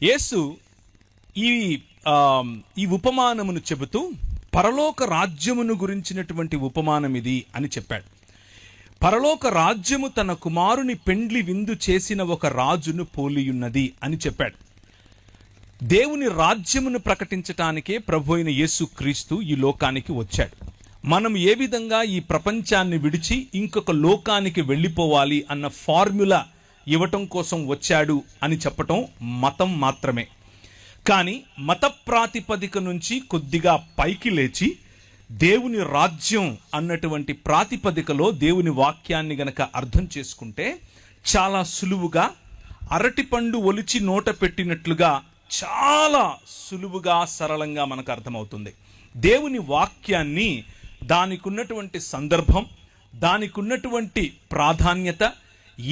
యేసు ఈ ఉపమానమును చెబుతూ పరలోక రాజ్యమును గురించినటువంటి ఉపమానం ఇది అని చెప్పాడు. పరలోక రాజ్యము తన కుమారుని పెండ్లి విందు చేసిన ఒక రాజును పోలియున్నది అని చెప్పాడు. దేవుని రాజ్యమును ప్రకటించటానికే ప్రభు అయిన యేసు క్రీస్తు ఈ లోకానికి వచ్చాడు. మనం ఏ విధంగా ఈ ప్రపంచాన్ని విడిచి ఇంకొక లోకానికి వెళ్ళిపోవాలి అన్న ఫార్ములా ఇవ్వటం కోసం వచ్చాడు అని చెప్పటం మతం మాత్రమే. కానీ మత ప్రాతిపదిక నుంచి కొద్దిగా పైకి లేచి దేవుని రాజ్యం అన్నటువంటి ప్రాతిపదికలో దేవుని వాక్యాన్ని గనక అర్థం చేసుకుంటే చాలా సులువుగా, అరటిపండు ఒలిచి నోట పెట్టినట్లుగా చాలా సులువుగా, సరళంగా మనకు అర్థమవుతుంది. దేవుని వాక్యాన్ని దానికి ఉన్నటువంటి సందర్భం, దానికి ఉన్నటువంటి ప్రాధాన్యత,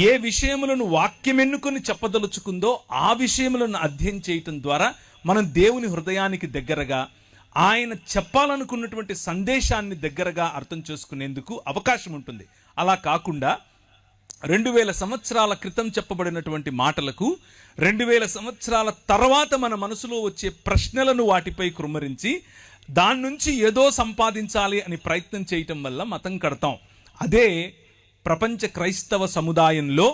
ఏ విషయములను వాక్యం ఎన్నుకొని చెప్పదలుచుకుందో ఆ విషయములను అధ్యయనం చేయటం ద్వారా మనం దేవుని హృదయానికి దగ్గరగా, ఆయన చెప్పాలనుకున్నటువంటి సందేశాన్ని దగ్గరగా అర్థం చేసుకునేందుకు అవకాశం ఉంటుంది. అలా కాకుండా 2000 సంవత్సరాల క్రితం చెప్పబడినటువంటి మాటలకు 2000 సంవత్సరాల తర్వాత మన మనసులో వచ్చే ప్రశ్నలను వాటిపై కృమ్మరించి దాని నుంచి ఏదో సంపాదించాలి అని ప్రయత్నం చేయటం వల్ల మతం కడతాం. అదే ప్రపంచ క్రైస్తవ సముదాయంలో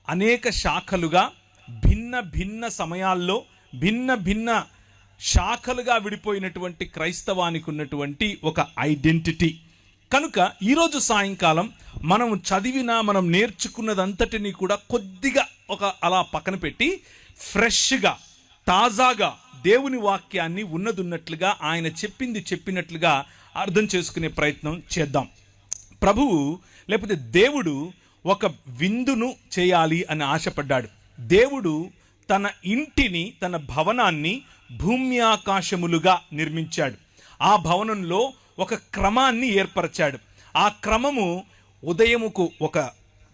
అనేక శాఖలుగా, భిన్న భిన్న సమయాల్లో భిన్న భిన్న శాఖలుగా విడిపోయినటువంటి క్రైస్తవానికి ఉన్నటువంటి ఒక ఐడెంటిటీ. కనుక ఈరోజు సాయంకాలం మనం చదివిన, మనం నేర్చుకున్నదంతటినీ కూడా కొద్దిగా అలా పక్కన పెట్టి ఫ్రెష్గా, తాజాగా దేవుని వాక్యాన్ని ఉన్నదున్నట్లుగా, ఆయన చెప్పింది చెప్పినట్లుగా అర్థం చేసుకునే ప్రయత్నం చేద్దాం. ప్రభువు లేకపోతే దేవుడు ఒక విందును చేయాలి అని ఆశపడ్డాడు. దేవుడు తన ఇంటిని, తన భవనాన్ని భూమి ఆకాశములుగా నిర్మించాడు. ఆ భవనంలో ఒక క్రమాన్ని ఏర్పరచాడు. ఆ క్రమము ఉదయముకు ఒక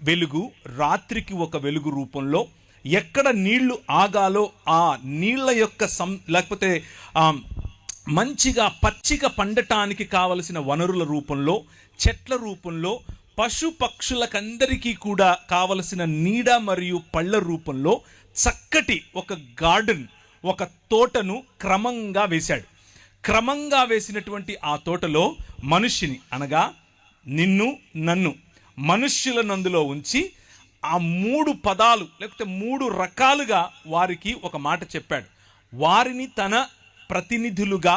వెలుగు, రాత్రికి ఒక వెలుగు రూపంలో, ఎక్కడ నీళ్లు ఆగాలో ఆ నీళ్ల యొక్క లేకపోతే మంచిగా పచ్చిక పండటానికి కావలసిన వనరుల రూపంలో, చెట్ల రూపంలో, పశు పక్షులకందరికీ కూడా కావలసిన నీడ మరియు పళ్ళ రూపంలో చక్కటి ఒక గార్డెన్, ఒక తోటను క్రమంగా వేశాడు. క్రమంగా వేసినటువంటి ఆ తోటలో మనుష్యుని, అనగా నిన్ను, నన్ను, మనుష్యులను అందులో ఉంచి ఆ 3 పదాలు లేకపోతే 3 రకాలుగా వారికి ఒక మాట చెప్పాడు. వారిని తన ప్రతినిధులుగా,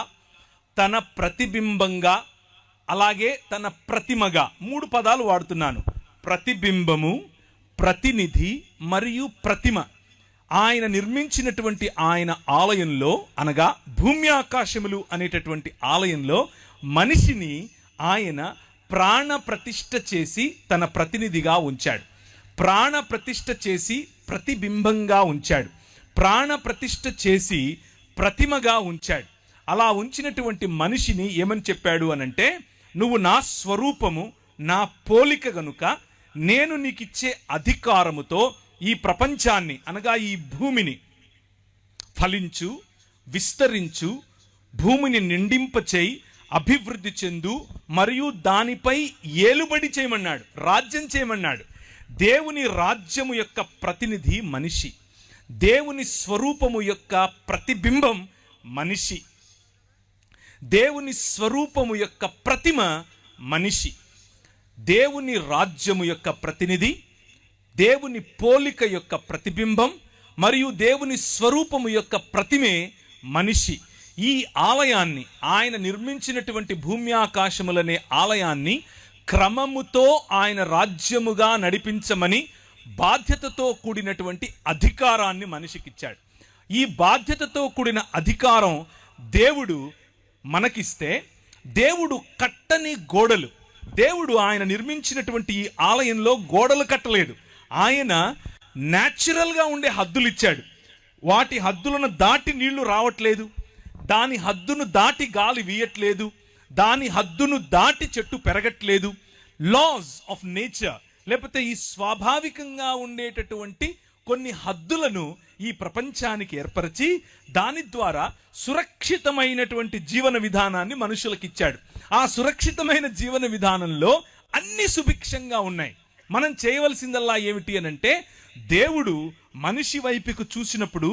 తన ప్రతిబింబంగా, అలాగే తన ప్రతిమగా, 3 పదాలు వాడుతున్నాను. ప్రతిబింబము, ప్రతినిధి మరియు ప్రతిమ. ఆయన నిర్మించినటువంటి ఆయన ఆలయంలో, అనగా భూమి ఆకాశములు అనేటటువంటి ఆలయంలో మనిషిని ఆయన ప్రాణ ప్రతిష్ఠ చేసి తన ప్రతినిధిగా ఉంచాడు. ప్రాణ ప్రతిష్ఠ చేసి ప్రతిబింబంగా ఉంచాడు. ప్రాణ ప్రతిష్ఠ చేసి ప్రతిమగా ఉంచాడు. అలా ఉంచినటువంటి మనిషిని ఏమని చెప్పాడు అనంటే, నువ్వు నా స్వరూపము, నా పోలిక గనుక నేను నీకిచ్చే అధికారముతో ఈ ప్రపంచాన్ని, అనగా ఈ భూమిని ఫలించు, విస్తరించు, భూమిని నిండింపచేయి, అభివృద్ధి చెందు మరియు దానిపై ఏలుబడి చేయమన్నాడు, రాజ్యం చేయమన్నాడు. దేవుని రాజ్యము యొక్క ప్రతినిధి మనిషి. దేవుని స్వరూపము యొక్క ప్రతిబింబం మనిషి. దేవుని స్వరూపము యొక్క ప్రతిమ మనిషి. దేవుని రాజ్యము యొక్క ప్రతినిధి, దేవుని పోలిక యొక్క ప్రతిబింబం మరియు దేవుని స్వరూపము యొక్క ప్రతిమే మనిషి. ఈ ఆలయాన్ని, ఆయన నిర్మించినటువంటి భూమి ఆకాశములనే ఆలయాన్ని క్రమముతో ఆయన రాజ్యముగా నడిపించమని బాధ్యతతో కూడినటువంటి అధికారాన్ని మనిషికిచ్చాడు. ఈ బాధ్యతతో కూడిన అధికారం దేవుడు మనకిస్తే, దేవుడు కట్టని గోడలు, దేవుడు ఆయన నిర్మించినటువంటి ఈ ఆలయంలో గోడలు కట్టలేదు. ఆయన న్యాచురల్గా ఉండే హద్దులు ఇచ్చాడు. వాటి హద్దులను దాటి నీళ్లు రావట్లేదు, దాని హద్దును దాటి గాలి వీయట్లేదు, దాని హద్దును దాటి చెట్టు పెరగట్లేదు. లాస్ ఆఫ్ నేచర్, లేకపోతే ఈ స్వాభావికంగా ఉండేటటువంటి కొన్ని హద్దులను ఈ ప్రపంచానికి ఏర్పరిచి దాని ద్వారా సురక్షితమైనటువంటి జీవన విధానాన్ని మనుషులకు ఇచ్చాడు. ఆ సురక్షితమైన జీవన విధానంలో అన్ని సుభిక్షంగా ఉన్నాయి. మనం చేయవలసిందల్లా ఏమిటి అని అంటే, దేవుడు మనిషి వైపుకు చూసినప్పుడు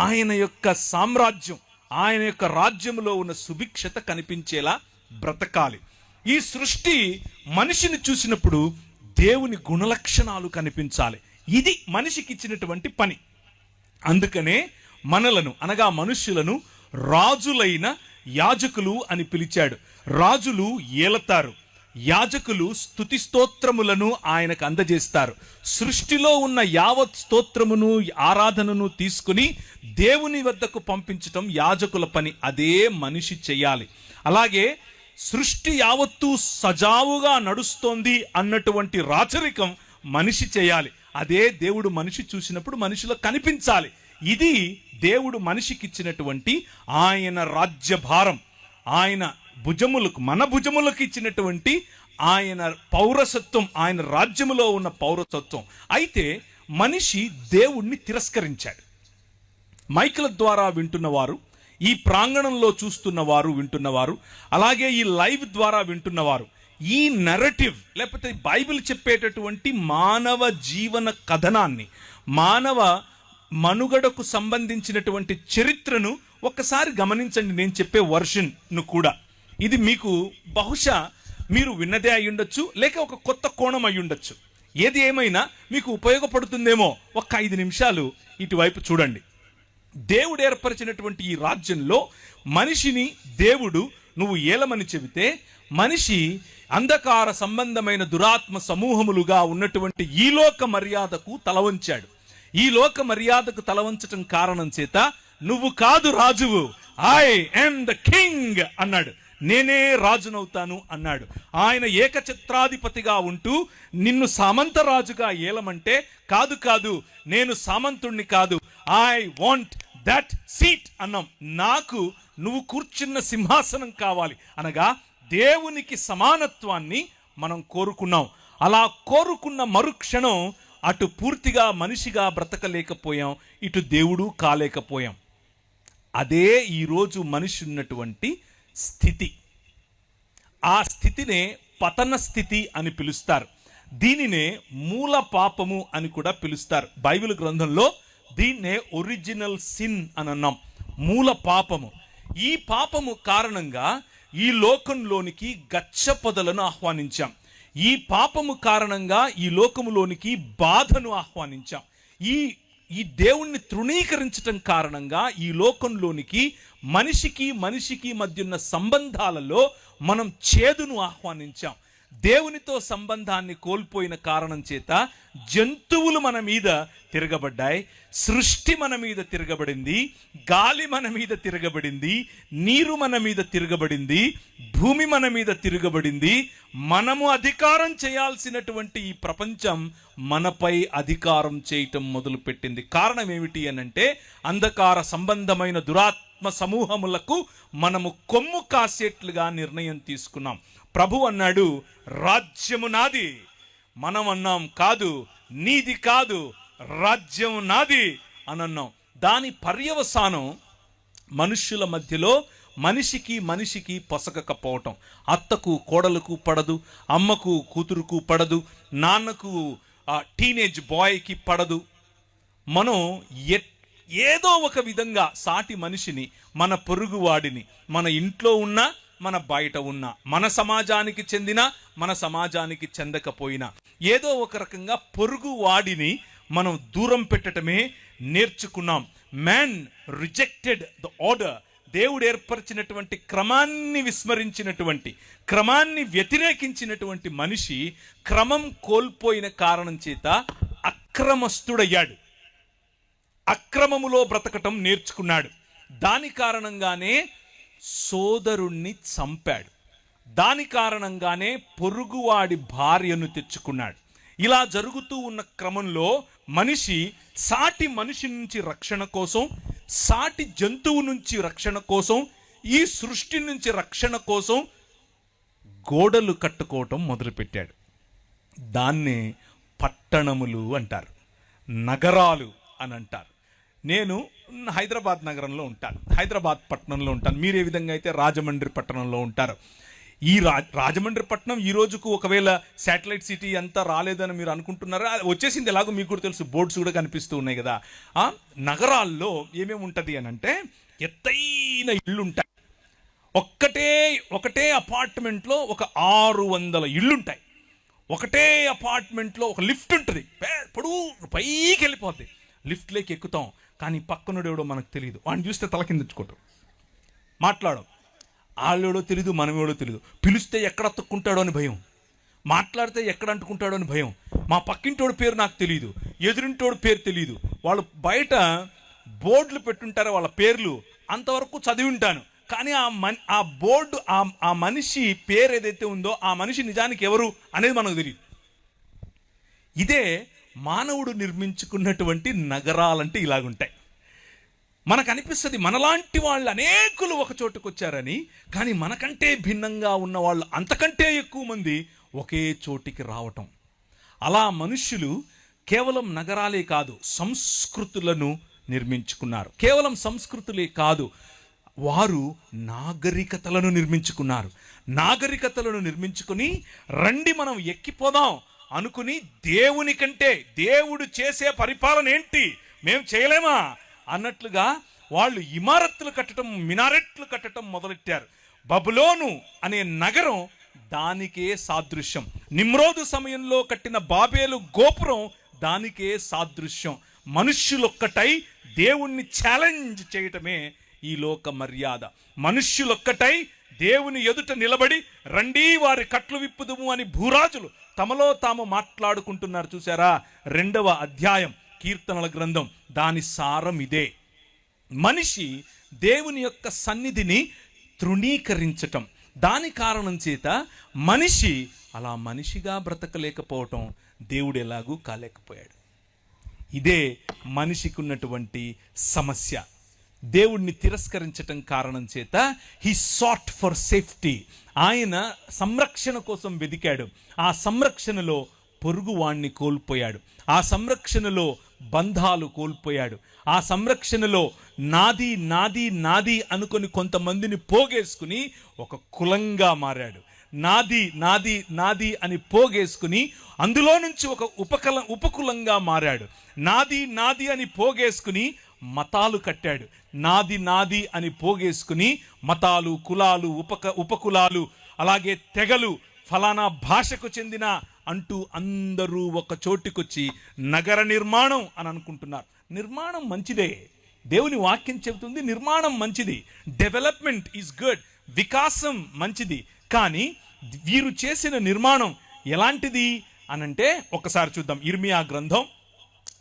ఆయన యొక్క సామ్రాజ్యం, ఆయన యొక్క రాజ్యంలో ఉన్న సుభిక్షత కనిపించేలా బ్రతకాలి. ఈ సృష్టి మనిషిని చూసినప్పుడు దేవుని గుణలక్షణాలు కనిపించాలి. ఇది మనిషికి ఇచ్చినటువంటి పని. అందుకనే మనలను అనగా మనుష్యులను రాజులైన యాజకులు అని పిలిచాడు. రాజులు ఏలతారు, యాజకులు స్తుతి స్తోత్రములను ఆయనకు అందజేస్తారు. సృష్టిలో ఉన్న యావత్ స్తోత్రమును ఆరాధనను తీసుకుని దేవుని వద్దకు పంపించటం యాజకుల పని. అదే మనిషి చెయ్యాలి. అలాగే సృష్టి యావత్తు సజావుగా నడుస్తోంది అన్నటువంటి రాచరికం మనిషి చేయాలి. అదే దేవుడు మనిషి చూసినప్పుడు మనిషిలో కనిపించాలి. ఇది దేవుడు మనిషికి ఇచ్చినటువంటి ఆయన రాజ్యభారం, ఆయన భుజములకు, మన భుజములకు ఇచ్చినటువంటి ఆయన పౌరసత్వం, ఆయన రాజ్యములో ఉన్న పౌరసత్వం. అయితే మనిషి దేవుణ్ణి తిరస్కరించాడు. మైకుల ద్వారా వింటున్నవారు, ఈ ప్రాంగణంలో చూస్తున్నవారు, వింటున్నవారు, అలాగే ఈ లైవ్ ద్వారా వింటున్నవారు, ఈ నరేటివ్ లేకపోతే బైబిల్ చెప్పేటటువంటి మానవ జీవన కథనాన్ని, మానవ మనుగడకు సంబంధించినటువంటి చరిత్రను ఒక్కసారి గమనించండి. నేను చెప్పే వర్షన్ను కూడా. ఇది మీకు బహుశా మీరు విన్నదే అయి ఉండొచ్చు, లేక ఒక కొత్త కోణం అయి ఉండొచ్చు. ఏది ఏమైనా మీకు ఉపయోగపడుతుందేమో. ఒక్క 5 నిమిషాలు ఇటువైపు చూడండి. దేవుడు ఏర్పరిచినటువంటి ఈ రాజ్యంలో మనిషిని దేవుడు నువ్వు ఏలమని చెబితే, మనిషి అంధకార సంబంధమైన దురాత్మ సమూహములుగా ఉన్నటువంటి ఈ లోక మర్యాదకు తలవంచాడు. ఈ లోక మర్యాదకు తలవంచటం కారణం చేత నువ్వు కాదు రాజువు, ఐ యామ్ ద కింగ్ అన్నాడు. నేనే రాజునవుతాను అన్నాడు. ఆయన ఏకఛత్రాధిపతిగా ఉంటూ నిన్ను సామంతరాజుగా ఏలమంటే, కాదు కాదు, నేను సామంతుణ్ణి కాదు, ఐ వాంట్ దట్ సీట్ అన్నాం. నాకు నువ్వు కూర్చున్న సింహాసనం కావాలి అనగా దేవునికి సమానత్వాన్ని మనం కోరుకున్నాం. అలా కోరుకున్న మరుక్షణం అటు పూర్తిగా మనిషిగా బ్రతకలేకపోయాం, ఇటు దేవుడు కాలేకపోయాం. అదే ఈరోజు మనిషి ఉన్నటువంటి స్థితి. ఆ స్థితినే పతన స్థితి అని పిలుస్తారు. దీనినే మూల పాపము అని కూడా పిలుస్తారు. బైబిల్ గ్రంథంలో దీన్నే ఒరిజినల్ సిన్ అని అన్నాం, మూల పాపము. ఈ పాపము కారణంగా ఈ లోకంలోనికి గచ్చ పొదలను ఆహ్వానించాం. ఈ పాపము కారణంగా ఈ లోకములోనికి బాధను ఆహ్వానించాం. ఈ దేవుణ్ణి తృణీకరించటం కారణంగా ఈ లోకంలోనికి మనిషికి మధ్య ఉన్న సంబంధాలలో మనం చేదును ఆహ్వానించాం. దేవునితో సంబంధాన్ని కోల్పోయిన కారణం చేత జంతువులు మన మీద తిరగబడ్డాయి, సృష్టి మన మీద తిరగబడింది, గాలి మన మీద తిరగబడింది, నీరు మన మీద తిరగబడింది, భూమి మన మీద తిరగబడింది. మనము అధికారం చేయాల్సినటువంటి ఈ ప్రపంచం మనపై అధికారం చేయటం మొదలుపెట్టింది. కారణం ఏమిటి అనంటే, అంధకార సంబంధమైన దురాత్మ సమూహములకు మనము కొమ్ము కాసేట్లుగా నిర్ణయం తీసుకున్నాం. ప్రభు అన్నాడు, రాజ్యము నాది. మనం అన్నాం, కాదు, నీది కాదు, రాజ్యం నాది అని అన్నాం. దాని పర్యవసానం మనుష్యుల మధ్యలో మనిషికి పొసగకపోవటం. అత్తకు కోడలకు పడదు, అమ్మకు కూతురుకు పడదు, నాన్నకు టీనేజ్ బాయ్కి పడదు. మనం ఏదో ఒక విధంగా సాటి మనిషిని, మన పొరుగువాడిని, మన ఇంట్లో ఉన్న, మన బయట ఉన్న, మన సమాజానికి చెందిన, మన సమాజానికి చెందకపోయినా ఏదో ఒక రకంగా పొరుగువాడిని మనం దూరం పెట్టడమే నేర్చుకున్నాం. Man rejected the order. దేవుడు ఏర్పరిచినటువంటి క్రమాన్ని విస్మరించినటువంటి, క్రమాన్ని వ్యతిరేకించినటువంటి మనిషి క్రమం కోల్పోయిన కారణం చేత అక్రమస్తుడయ్యాడు. అక్రమములో బ్రతకటం నేర్చుకున్నాడు. దాని కారణంగానే సోదరుణ్ణి చంపాడు. దాని కారణంగానే పొరుగువాడి భార్యను తెచ్చుకున్నాడు. ఇలా జరుగుతూ ఉన్న క్రమంలో మనిషి సాటి మనిషి నుంచి రక్షణ కోసం, సాటి జంతువు నుంచి రక్షణ కోసం, ఈ సృష్టి నుంచి రక్షణ కోసం గోడలు కట్టుకోవటం మొదలుపెట్టాడు. దాన్నే పట్టణములు అంటారు, నగరాలు అని అంటారు. నేను హైదరాబాద్ నగరంలో ఉంటాను, హైదరాబాద్ పట్టణంలో ఉంటాను. మీరు ఏ విధంగా అయితే రాజమండ్రి పట్టణంలో ఉంటారు. ఈ రాజమండ్రి పట్టణం ఈ రోజుకు ఒకవేళ శాటిలైట్ సిటీ అంతా రాలేదని మీరు అనుకుంటున్నారా? వచ్చేసింది, ఎలాగో మీకు కూడా తెలుసు, బోర్డ్స్ కూడా కనిపిస్తూ ఉన్నాయి కదా. నగరాల్లో ఏమేమి ఉంటుంది అని అంటే ఎత్తైన ఇళ్ళు ఉంటాయి. ఒకటే అపార్ట్మెంట్లో ఒక 600 ఇళ్ళుంటాయి. ఒకటే అపార్ట్మెంట్లో ఒక లిఫ్ట్ ఉంటుంది, పొడుగు పైకి వెళ్ళిపోద్ది. లిఫ్ట్లోకి ఎక్కుతాం, కానీ పక్కనుడు ఎవడో మనకు తెలియదు. వాడిని చూస్తే తల కిందించుకోవటం, మాట్లాడడం, వాళ్ళెవడో తెలీదు, మనమేడో తెలీదు. పిలిస్తే ఎక్కడ తొక్కుంటాడో అని భయం, మాట్లాడితే ఎక్కడ అంటుకుంటాడో అని భయం. మా పక్కింటోడి పేరు నాకు తెలియదు, ఎదురింటోడి పేరు తెలియదు. వాళ్ళు బయట బోర్డులు పెట్టుంటారో వాళ్ళ పేర్లు, అంతవరకు చదివి ఉంటాను, కానీ ఆ బోర్డు ఆ మనిషి పేరు ఏదైతే ఉందో ఆ మనిషి నిజానికి ఎవరు అనేది మనకు తెలియదు. ఇదే మానవుడు నిర్మించుకున్నటువంటి నగరాలంటే ఇలాగుంటాయి. మనకు అనిపిస్తుంది మనలాంటి వాళ్ళు అనేకులు ఒక చోటుకు వచ్చారని, కానీ మనకంటే భిన్నంగా ఉన్న వాళ్ళు అంతకంటే ఎక్కువ మంది ఒకే చోటికి రావటం. అలా మనుష్యులు కేవలం నగరాలే కాదు, సంస్కృతులను నిర్మించుకున్నారు. కేవలం సంస్కృతులే కాదు, వారు నాగరికతలను నిర్మించుకున్నారు. నాగరికతలను నిర్మించుకుని రండి మనం ఎక్కిపోదాం అనుకుని దేవుని కంటే దేవుడు చేసే పరిపాలన ఏంటి మేము చేయలేమా అన్నట్లుగా వాళ్ళు ఇమారత్తులు కట్టడం, మినారెట్లు కట్టడం మొదలెట్టారు. బబులోను అనే నగరం దానికే సాదృశ్యం. నిమ్రోదు సమయంలో కట్టిన బాబేలు గోపురం దానికే సాదృశ్యం. మనుష్యులొక్కటై దేవుణ్ణి ఛాలెంజ్ చేయటమే ఈ లోక మర్యాద. మనుష్యులొక్కటై దేవుని ఎదుట నిలబడి రండి వారి కట్లు విప్పుదుము అని భూరాజులు తమలో తాము మాట్లాడుకుంటున్నారు. చూసారా? 2వ అధ్యాయం కీర్తనల గ్రంథం, దాని సారం ఇదే. మనిషి దేవుని యొక్క సన్నిధిని తృణీకరించటం, దాని కారణం చేత మనిషి అలా మనిషిగా బ్రతకలేకపోవటం, దేవుడు ఎలాగూ కాలేకపోయాడు. ఇదే మనిషికి ఉన్నటువంటి సమస్య. దేవుణ్ణి తిరస్కరించటం కారణం చేత హీ సాట్ ఫర్ సేఫ్టీ. ఆయన సంరక్షణ కోసం వెదికాడు. ఆ సంరక్షణలో పొరుగువాణ్ణి కోల్పోయాడు. ఆ సంరక్షణలో బంధాలు కోల్పోయాడు. ఆ సంరక్షణలో నాది నాది నాది అనుకొని కొంతమందిని పోగేసుకుని ఒక కులంగా మారాడు. నాది నాది నాది అని పోగేసుకుని అందులో నుంచి ఒక ఉపకులంగా మారాడు. నాది నాది అని పోగేసుకుని మతాలు కట్టాడు. నాది నాది అని పోగేసుకుని మతాలు, కులాలు, ఉపకులాలు, అలాగే తెగలు, ఫలానా భాషకు చెందిన అంటూ అందరూ ఒక చోటికొచ్చి నగర నిర్మాణం అని అనుకుంటున్నారు. నిర్మాణం మంచిదే, దేవుని వాక్యం చెబుతుంది నిర్మాణం మంచిది, డెవలప్మెంట్ ఈజ్ గుడ్, వికాసం మంచిది. కానీ వీరు చేసిన నిర్మాణం ఎలాంటిది అనంటే ఒకసారి చూద్దాం. ఇర్మియా గ్రంథం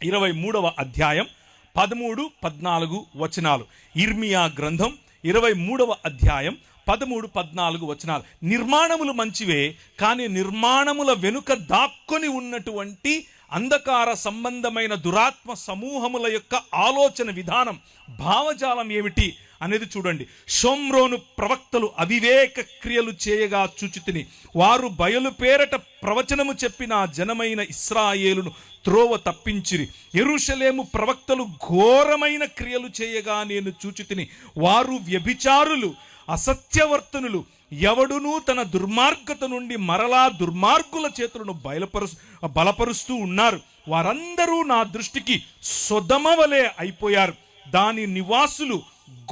23వ అధ్యాయం 13-14 వచనాలు. ఇర్మియా గ్రంథం 23వ అధ్యాయం 13-14 వచనాలు. నిర్మాణములు మంచివే, కానీ నిర్మాణముల వెనుక దాక్కుని ఉన్నటువంటి అంధకార సంబంధమైన దురాత్మ సమూహముల యొక్క ఆలోచన విధానం, భావజాలం ఏమిటి అనేది చూడండి. షోమ్రోను ప్రవక్తలు అవివేక క్రియలు చేయగా చూచితిని. వారు బయలు పేరట ప్రవచనము చెప్పిన జనమైన ఇశ్రాయేలును త్రోవ తప్పించిరి. యెరూషలేము ప్రవక్తలు ఘోరమైన క్రియలు చేయగా నేను చూచితిని. వారు వ్యభిచారులు, అసత్యవర్తనులు, ఎవడునూ తన దుర్మార్గత నుండి మరలా దుర్మార్గుల చేతులను బలపరుస్తూ ఉన్నారు. వారందరూ నా దృష్టికి సొదొమ వలె అయిపోయారు, దాని నివాసులు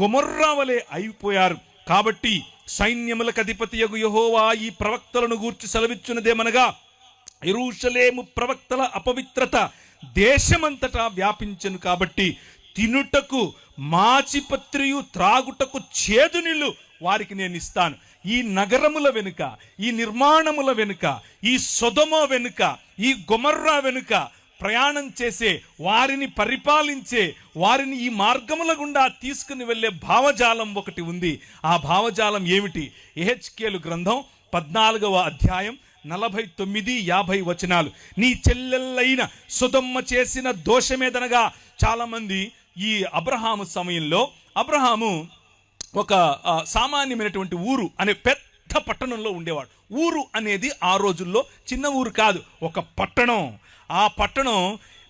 గొమొర్రా వలె అయిపోయారు. కాబట్టి సైన్యములకు అధిపతియగు యెహోవా ఈ ప్రవక్తలను గూర్చి సెలవిచ్చున్నదేమనగా, యెరూషలేము ప్రవక్తల అపవిత్రత దేశమంతటా వ్యాపించెను కాబట్టి తినుటకు మాచిపత్రియు, త్రాగుటకు చేదు నీళ్లు వారికి నేను ఇస్తాను. ఈ నగరముల వెనుక, ఈ నిర్మాణముల వెనుక, ఈ సొదొమ వెనుక, ఈ గొమొర్రా వెనుక ప్రయాణం చేసే వారిని పరిపాలించే వారిని ఈ మార్గముల గుండా తీసుకుని వెళ్ళే భావజాలం ఒకటి ఉంది. ఆ భావజాలం ఏమిటి? యెహెజ్కేలు గ్రంథం 14వ అధ్యాయం 49-50 వచనాలు. నీ చెల్లెళ్ళైన సొదొమ చేసిన దోషమేదనగా, చాలామంది ఈ అబ్రహాము సమయంలో, అబ్రహాము ఒక సామాన్యమైనటువంటి ఊరు అనే పెద్ద పట్టణంలో ఉండేవాడు. ఊరు అనేది ఆ రోజుల్లో చిన్న ఊరు కాదు, ఒక పట్టణం. ఆ పట్టణం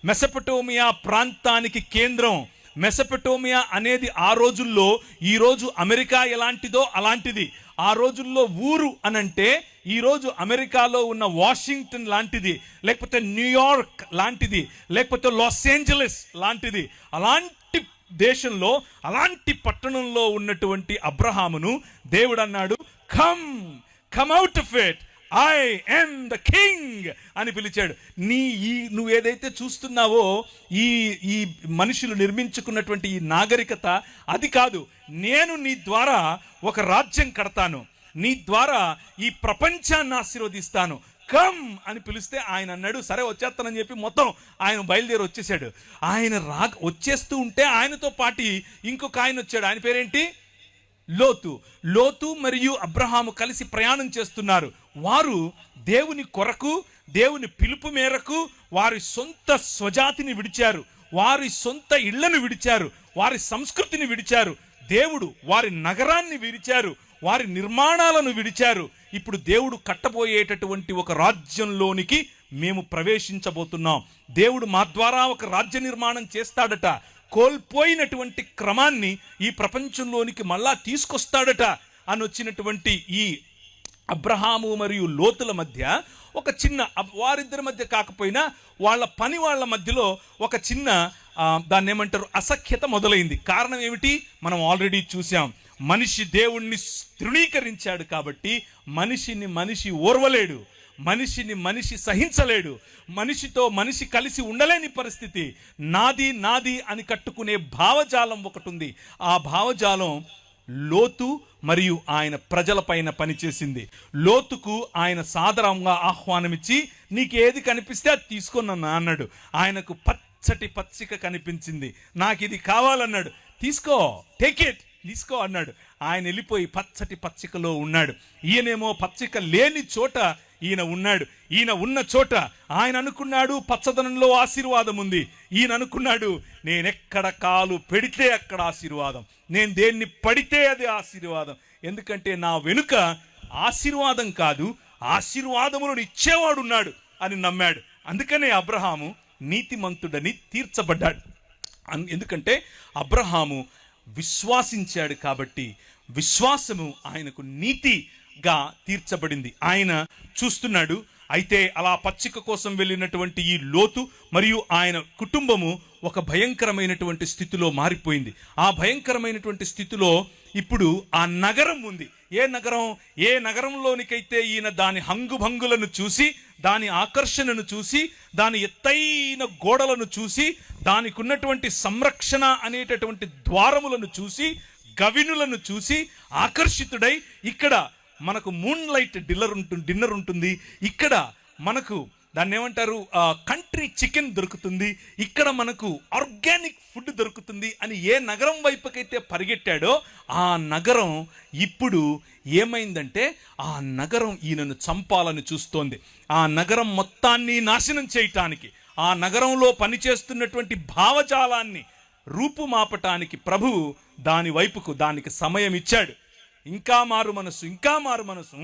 మెసొపొటేమియా ప్రాంతానికి కేంద్రం. మెసొపొటేమియా అనేది ఆ రోజుల్లో ఈరోజు అమెరికా ఎలాంటిదో అలాంటిది. ఆ రోజుల్లో ఊరు అనంటే ఈరోజు అమెరికాలో ఉన్న వాషింగ్టన్ లాంటిది, లేకపోతే న్యూయార్క్ లాంటిది, లేకపోతే లాస్ ఏంజలస్ లాంటిది, అలాంటి దేశంలో, అలాంటి పట్టణంలో ఉన్నటువంటి అబ్రహామును దేవుడు అన్నాడు, come out of it, I am the king అని పిలిచాడు. నువ్వు ఏదైతే చూస్తున్నావో ఈ మనుషులు నిర్మించుకున్నటువంటి ఈ నాగరికత అది కాదు. నేను నీ ద్వారా ఒక రాజ్యం కడతాను, నీ ద్వారా ఈ ప్రపంచాన్ని ఆశీర్వదిస్తాను, కమ్ అని పిలిస్తే ఆయన అన్నాడు సరే వచ్చేస్తానని చెప్పి మొత్తం ఆయన బయలుదేరి వచ్చేసాడు. ఆయన వచ్చేస్తూ ఉంటే ఆయనతో పాటు ఇంకొక ఆయన వచ్చాడు. ఆయన పేరేంటి? లోతు మరియు అబ్రహాము కలిసి ప్రయాణం చేస్తున్నారు. వారు దేవుని కొరకు, దేవుని పిలుపు మేరకు వారి సొంత స్వజాతిని విడిచారు, వారి సొంత ఇళ్లను విడిచారు, వారి సంస్కృతిని విడిచారు. దేవుడు వారి నగరాన్ని విడిచారు, వారి నిర్మాణాలను విడిచారు. ఇప్పుడు దేవుడు కట్టబోయేటటువంటి ఒక రాజ్యంలోనికి మేము ప్రవేశించబోతున్నాం. దేవుడు మా ద్వారా ఒక రాజ్య నిర్మాణం చేస్తాడట. కోల్పోయినటువంటి క్రమాన్ని ఈ ప్రపంచంలోనికి మళ్ళా తీసుకొస్తాడట అని వచ్చినటువంటి ఈ అబ్రహాము మరియు లోతుల మధ్య ఒక చిన్న, వారిద్దరి మధ్య కాకపోయినా వాళ్ళ మధ్యలో ఒక చిన్న దాన్ని ఏమంటారు, అసఖ్యత మొదలైంది. కారణం ఏమిటి? మనం ఆల్రెడీ చూసాం. మనిషి దేవుణ్ణి తృణీకరించాడు కాబట్టి మనిషిని మనిషి ఓర్వలేడు, మనిషిని మనిషి సహించలేడు, మనిషితో మనిషి కలిసి ఉండలేని పరిస్థితి. నాది అని కట్టుకునే భావజాలం ఒకటి ఉంది. ఆ భావజాలం లోతు మరియు ఆయన ప్రజల పైన పనిచేసింది. లోతుకు ఆయన సాదరంగా ఆహ్వానమిచ్చి నీకు ఏది కనిపిస్తే అది తీసుకున్నా అన్నాడు. ఆయనకు పచ్చటి పచ్చిక కనిపించింది, నాకు ఇది కావాలన్నాడు. తీసుకో, టేక్ ఇట్, తీసుకో అన్నాడు. ఆయన వెళ్ళిపోయి పచ్చటి పచ్చికలో ఉన్నాడు. ఈయనేమో పచ్చిక లేని చోట ఈయన ఉన్నాడు. ఈయన ఉన్న చోట ఆయన అనుకున్నాడు పచ్చదనంలో ఆశీర్వాదం ఉంది. ఈయన అనుకున్నాడు నేనెక్కడ కాలు పెడితే అక్కడ ఆశీర్వాదం, నేను దేన్ని పడితే అది ఆశీర్వాదం. ఎందుకంటే నా వెనుక ఆశీర్వాదం కాదు, ఆశీర్వాదములను ఇచ్చేవాడు ఉన్నాడు అని నమ్మాడు. అందుకనే అబ్రహాము నీతిమంతుడని తీర్చబడ్డాడు. ఎందుకంటే అబ్రహాము విశ్వాసించాడు కాబట్టి విశ్వాసము ఆయనకు నీతిగా తీర్చబడింది. ఆయన చూస్తున్నాడు. అయితే అలా పచ్చిక కోసం వెళ్ళినటువంటి ఈ లోతు మరియు ఆయన కుటుంబము ఒక భయంకరమైనటువంటి స్థితిలో మారిపోయింది. ఆ భయంకరమైనటువంటి స్థితిలో ఇప్పుడు ఆ నగరం ఉంది. ఏ నగరంలోనికైతే ఈయన దాని హంగుభంగులను చూసి, దాని ఆకర్షణను చూసి, దాని ఎత్తైన గోడలను చూసి, దానికి ఉన్నటువంటి సంరక్షణ అనేటటువంటి ద్వారములను చూసి, గవినులను చూసి ఆకర్షితుడై, ఇక్కడ మనకు మూన్ లైట్ డిన్నర్ ఉంటుంది, ఇక్కడ మనకు దాన్ని ఏమంటారు కంట్రీ చికెన్ దొరుకుతుంది, ఇక్కడ మనకు ఆర్గానిక్ ఫుడ్ దొరుకుతుంది అని ఏ నగరం వైపుకైతే పరిగెట్టాడో ఆ నగరం ఇప్పుడు ఏమైందంటే ఆ నగరం ఈయనను చంపాలని చూస్తోంది. ఆ నగరం మొత్తాన్ని నాశనం చేయటానికి, ఆ నగరంలో పనిచేస్తున్నటువంటి భావజాలాన్ని రూపుమాపటానికి ప్రభువు దాని వైపుకు దానికి సమయం ఇచ్చాడు. ఇంకా మారు మనసు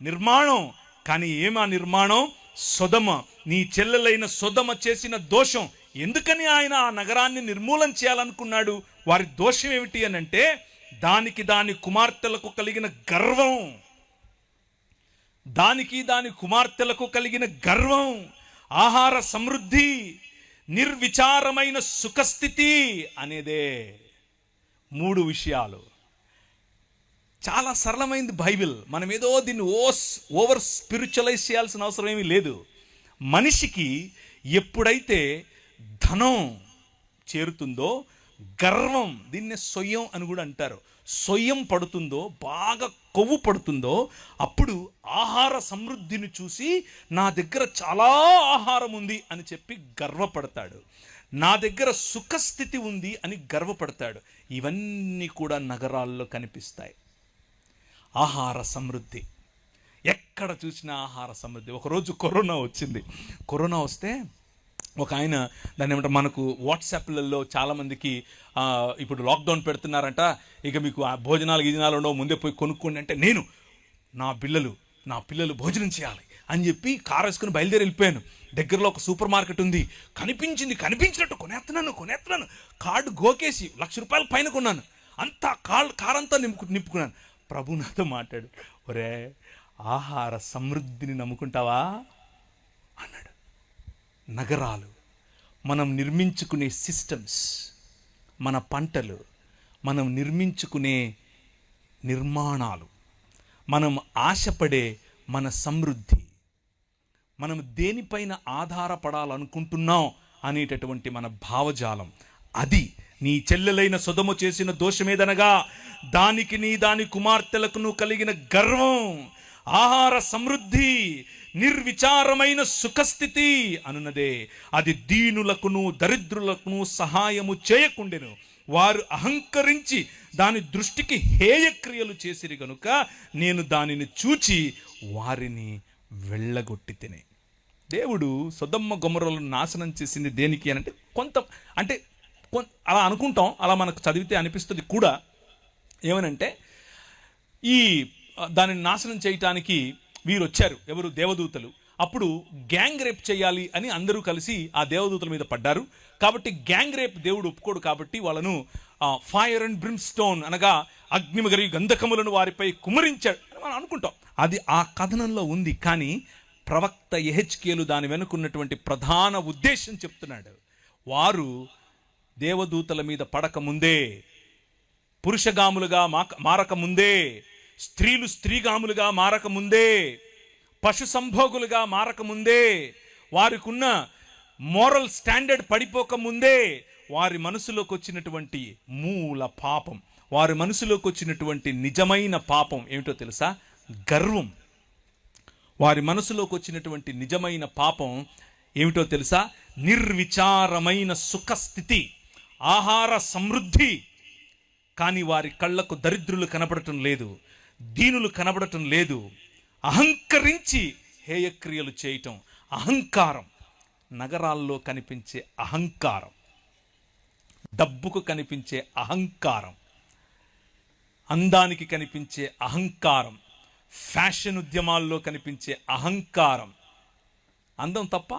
నిర్మాణం. కానీ ఏమా నిర్మాణం? సొదమ, నీ చెల్లెలైన సొదమ చేసిన దోషం. ఎందుకని ఆయన ఆ నగరాన్ని నిర్మూలన చేయాలనుకున్నాడు? వారి దోషం ఏమిటి అని అంటే దాని కుమార్తెలకు కలిగిన గర్వం, దాని కుమార్తెలకు కలిగిన గర్వం, ఆహార సమృద్ధి, నిర్విచారమైన సుఖస్థితి అనేదే. 3 విషయాలు. చాలా సరళమైంది బైబిల్. మనం ఏదో దీన్ని ఓవర్ స్పిరిచువలైజ్ చేయాల్సిన అవసరం ఏమీ లేదు. మనిషికి ఎప్పుడైతే ధనం చేరుతుందో, గర్వం, దీన్నే సొయ్యం అని కూడా అంటారు, సొయ్యం పడుతుందో, బాగా కొవ్వు పడుతుందో, అప్పుడు ఆహార సమృద్ధిని చూసి నా దగ్గర చాలా ఆహారం ఉంది అని చెప్పి గర్వపడతాడు. నా దగ్గర సుఖస్థితి ఉంది అని గర్వపడతాడు. ఇవన్నీ కూడా నగరాల్లో కనిపిస్తాయి. ఆహార సమృద్ధి, ఎక్కడ చూసినా ఆహార సమృద్ధి. ఒకరోజు కరోనా వచ్చింది. కరోనా వస్తే ఒక ఆయన దాన్ని ఏమంటారు, మనకు వాట్సాప్లలో చాలామందికి ఇప్పుడు లాక్డౌన్ పెడుతున్నారంట, ఇక మీకు భోజనాలు ఉండవు, ముందే పోయి కొనుక్కోండి అంటే, నేను నా పిల్లలు భోజనం చేయాలి అని చెప్పి కారు వేసుకుని బయలుదేరి వెళ్ళిపోయాను. దగ్గరలో ఒక సూపర్ మార్కెట్ ఉంది, కనిపించినట్టు కొనేస్తున్నాను. కార్డు గోకేసి ₹1,00,000 పైన కొన్నాను. అంతా కారంతా నింపుకున్నాను. ప్రభు నాతో మాట్లాడు, ఒరే ఆహార సమృద్ధిని నమ్ముకుంటావా అన్నాడు. నగరాలు, మనం నిర్మించుకునే సిస్టమ్స్, మన పంటలు, మనం నిర్మించుకునే నిర్మాణాలు, మనం ఆశపడే మన సమృద్ధి, మనం దేనిపైన ఆధారపడాలనుకుంటున్నాం అనేటటువంటి మన భావజాలం, అది నీ చెల్లెలైన సొదొమ చేసిన దోషమేదనగా దానికి నీ దాని కుమార్తెలకును కలిగిన గర్వం, ఆహార సమృద్ధి, నిర్విచారమైన సుఖస్థితి అనున్నదే. అది దీనులకును దరిద్రులకును సహాయము చేయకుండెను. వారు అహంకరించి దాని దృష్టికి హేయక్రియలు చేసిరి గనుక నేను దానిని చూచి వారిని వెళ్ళగొట్టి తినే. దేవుడు సొదొమ గొమొర్రాలను నాశనం చేసింది దేనికి అని అంటే అలా అనుకుంటాం, అలా మనకు చదివితే అనిపిస్తుంది కూడా. ఏమనంటే ఈ దానిని నాశనం చేయటానికి వీరు వచ్చారు, ఎవరు? దేవదూతలు. అప్పుడు గ్యాంగ్ రేప్ చేయాలి అని అందరూ కలిసి ఆ దేవదూతల మీద పడ్డారు. కాబట్టి గ్యాంగ్ రేప్ దేవుడు ఒప్పుకోడు. కాబట్టి వాళ్ళను ఫైర్ అండ్ బ్రిమ్స్టోన్ అనగా అగ్నిమగరి గంధకములను వారిపై కుమ్మరించాడు అని మనం అనుకుంటాం. అది ఆ కథనంలో ఉంది. కానీ ప్రవక్త యెహెజ్కేలు దాని వెనుకున్నటువంటి ప్రధాన ఉద్దేశం చెప్తున్నాడు. వారు దేవదూతల మీద పడకముందే, పురుషగాములుగా మారకముందే, స్త్రీలు స్త్రీగాములుగా మారకముందే, పశు సంభోగులుగా మారకముందే, వారికి ఉన్న మోరల్ స్టాండర్డ్ పడిపోకముందే వారి మనసులోకి వచ్చినటువంటి మూల పాపం, వారి మనసులోకి వచ్చినటువంటి నిజమైన పాపం ఏమిటో తెలుసా? గర్వం. వారి మనసులోకి వచ్చినటువంటి నిజమైన పాపం ఏమిటో తెలుసా? నిర్విచారమైన సుఖస్థితి, ఆహార సమృద్ధి. కానీ వారి కళ్ళకు దరిద్రులు కనబడటం లేదు, దీనులు కనబడటం లేదు. అహంకరించి హేయక్రియలు చేయటం, అహంకారం. నగరాల్లో కనిపించే అహంకారం, డబ్బుకు కనిపించే అహంకారం, అందానికి కనిపించే అహంకారం, ఫ్యాషన్ ఉద్యమాల్లో కనిపించే అహంకారం. అందం తప్ప?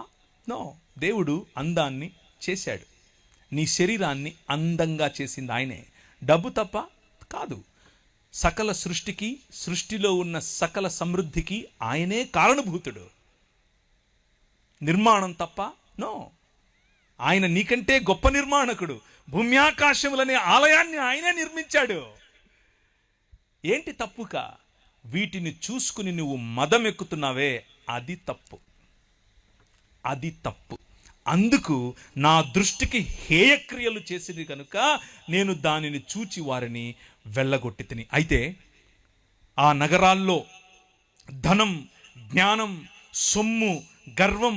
నో. దేవుడు అందాన్ని చేశాడు, నీ శరీరాన్ని అందంగా చేసింది ఆయనే. డబ్బు తప్ప? కాదు. సకల సృష్టికి, సృష్టిలో ఉన్న సకల సమృద్ధికి ఆయనే కారణభూతుడు. నిర్మాణం తప్ప? నో. ఆయన నీకంటే గొప్ప నిర్మాణకుడు. భూమ్యాకాశములనే ఆలయాన్ని ఆయనే నిర్మించాడు. ఏంటి తప్పుక? వీటిని చూసుకుని నువ్వు మదమెక్కుతున్నావే, అది తప్పు, అది తప్పు. అందుకు నా దృష్టికి హేయక్రియలు చేసింది కనుక నేను దానిని చూచి వారిని వెళ్ళగొట్టి తిని. అయితే ఆ నగరాల్లో ధనం, జ్ఞానం, సొమ్ము, గర్వం,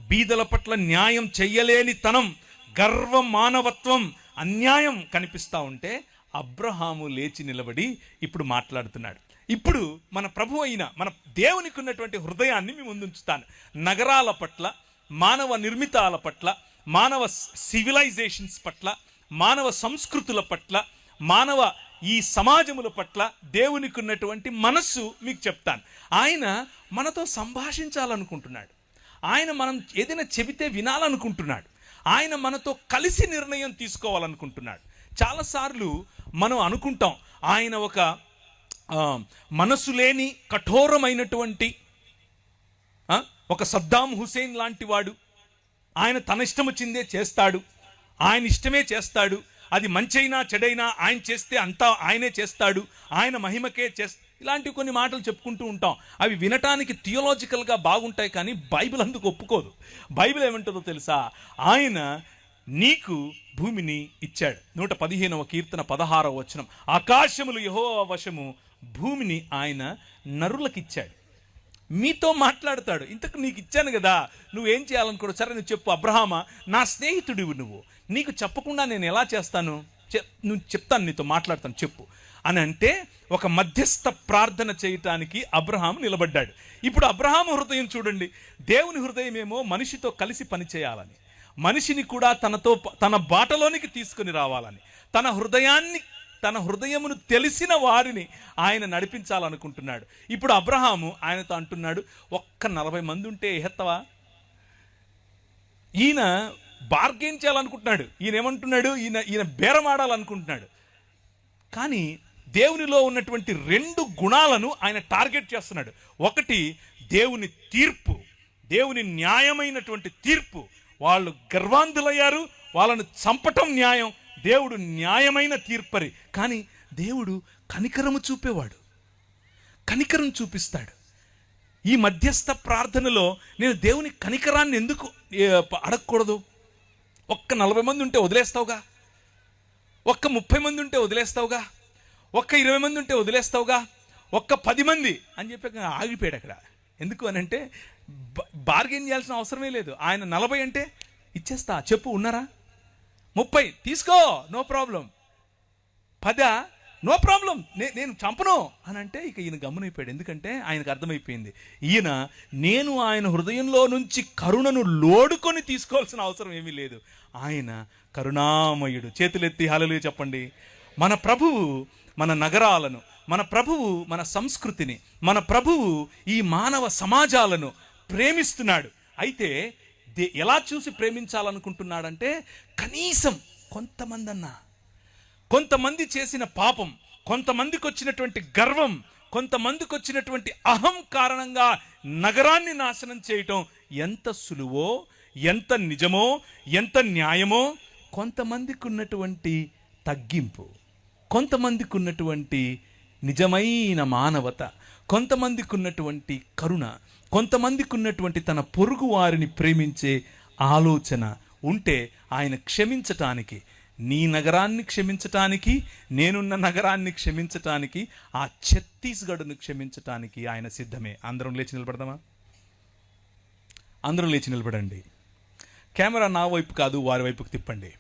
బీదల పట్ల న్యాయం చెయ్యలేని తనం, గర్వం, మానవత్వం, అన్యాయం కనిపిస్తూ ఉంటే అబ్రహాము లేచి నిలబడి ఇప్పుడు మాట్లాడుతున్నాడు. ఇప్పుడు మన ప్రభు అయిన మన దేవునికి ఉన్నటువంటి హృదయాన్ని మీ ముందుంచుతాను. నగరాల పట్ల, మానవ నిర్మితాల పట్ల, మానవ సివిలైజేషన్స్ పట్ల, మానవ సంస్కృతుల పట్ల, మానవ ఈ సమాజముల పట్ల దేవునికి ఉన్నటువంటి మనస్సు మీకు చెప్తాను. ఆయన మనతో సంభాషించాలనుకుంటున్నాడు. ఆయన మనం ఏదైనా చెబితే వినాలనుకుంటున్నాడు. ఆయన మనతో కలిసి నిర్ణయం తీసుకోవాలనుకుంటున్నాడు. చాలాసార్లు మనం అనుకుంటాం ఆయన ఒక మనసు లేని కఠోరమైనటువంటి ఒక సద్దాం హుసేన్ లాంటి వాడు. ఆయన తన ఇష్టం వచ్చిందే చేస్తాడు, ఆయన ఇష్టమే చేస్తాడు. అది మంచైనా చెడైనా ఆయన చేస్తే అంతా ఆయనే చేస్తాడు, ఆయన మహిమకే ఇలాంటి కొన్ని మాటలు చెప్పుకుంటూ ఉంటాం. అవి వినటానికి థియోలాజికల్గా బాగుంటాయి, కానీ బైబిల్ అందుకు ఒప్పుకోదు. బైబిల్ ఏమంటుందో తెలుసా? ఆయన నీకు భూమిని ఇచ్చాడు. 115వ కీర్తన 16వ వచనం, ఆకాశములు యెహోవా వశము, భూమిని ఆయన నరులకిచ్చాడు. మీతో మాట్లాడతాడు. ఇంతకు నీకు ఇచ్చాను కదా, నువ్వేం చేయాలనుకో, సరే నువ్వు చెప్పు. అబ్రహామా, నా స్నేహితుడివి నువ్వు, నీకు చెప్పకుండా నేను ఎలా చేస్తాను? నువ్వు చెప్తాను, నీతో మాట్లాడతాను, చెప్పు అని అంటే ఒక మధ్యస్థ ప్రార్థన చేయటానికి అబ్రహాం నిలబడ్డాడు. ఇప్పుడు అబ్రహాము హృదయం చూడండి. దేవుని హృదయం ఏమో మనిషితో కలిసి పనిచేయాలని, మనిషిని కూడా తన బాటలోనికి తీసుకుని రావాలని, తన హృదయమును తెలిసిన వారిని ఆయన నడిపించాలనుకుంటున్నాడు. ఇప్పుడు అబ్రహాము ఆయనతో అంటున్నాడు, ఒక్క 40 మంది ఉంటే ఎత్తవా? ఈయన బార్గెన్ చేయాలనుకుంటున్నాడు. ఈయన ఏమంటున్నాడు? ఈయన బేరమాడాలనుకుంటున్నాడు. కానీ దేవునిలో ఉన్నటువంటి 2 గుణాలను ఆయన టార్గెట్ చేస్తున్నాడు. ఒకటి దేవుని తీర్పు, దేవుని న్యాయమైనటువంటి తీర్పు. వాళ్ళు గర్వాంధులయ్యారు, వాళ్ళను చంపటం న్యాయం. దేవుడు న్యాయమైన తీర్పరి. కానీ దేవుడు కనికరము చూపేవాడు, కనికరం చూపిస్తాడు. ఈ మధ్యస్థ ప్రార్థనలో నేను దేవుని కనికరాన్ని ఎందుకు అడగకూడదు? ఒక్క 40 మంది ఉంటే వదిలేస్తావుగా, ఒక్క 30 మంది ఉంటే వదిలేస్తావుగా, ఒక్క 20 మంది ఉంటే వదిలేస్తావుగా, ఒక్క 10 మంది అని చెప్పి ఆగిపోయాడు అక్కడ. ఎందుకు అని అంటే బార్గెన్ చేయాల్సిన అవసరమే లేదు. ఆయన 40 అంటే ఇచ్చేస్తా, చెప్పు ఉన్నారా, 30 తీసుకో, నో ప్రాబ్లం, 10 నో ప్రాబ్లం, నేను చంపను అని అంటే ఇక ఈయన గమ్మునైపోయాడు. ఎందుకంటే ఆయనకు అర్థమైపోయింది, నేను ఆయన హృదయంలో నుంచి కరుణను లోడుకొని తీసుకోవాల్సిన అవసరం ఏమీ లేదు. ఆయన కరుణామయుడు. చేతులెత్తి హల్లెలూయా చెప్పండి. మన ప్రభువు మన నగరాలను, మన ప్రభువు మన సంస్కృతిని, మన ప్రభువు ఈ మానవ సమాజాలను ప్రేమిస్తున్నాడు. అయితే ఎలా చూసి ప్రేమించాలనుకుంటున్నాడంటే, కనీసం కొంతమంది చేసిన పాపం, కొంతమందికి వచ్చినటువంటి గర్వం, కొంతమందికి వచ్చినటువంటి అహం కారణంగా నగరాన్ని నాశనం చేయటం ఎంత సులువో, ఎంత నిజమో, ఎంత న్యాయమో, కొంతమందికి ఉన్నటువంటి తగ్గింపు, కొంతమందికి ఉన్నటువంటి నిజమైన మానవత, కొంతమందికి ఉన్నటువంటి కరుణ, కొంతమందికి ఉన్నటువంటి తన పొరుగు వారిని ప్రేమించే ఆలోచన ఉంటే ఆయన క్షమించటానికి, నీ నగరాన్ని క్షమించటానికి, నేనున్న నగరాన్ని క్షమించటానికి, ఆ ఛత్తీస్గఢ్ను క్షమించటానికి ఆయన సిద్ధమే. అందరం లేచి నిలబడదామా? అందరం లేచి నిలబడండి. కెమెరా నా వైపు కాదు, వారి వైపుకు తిప్పండి.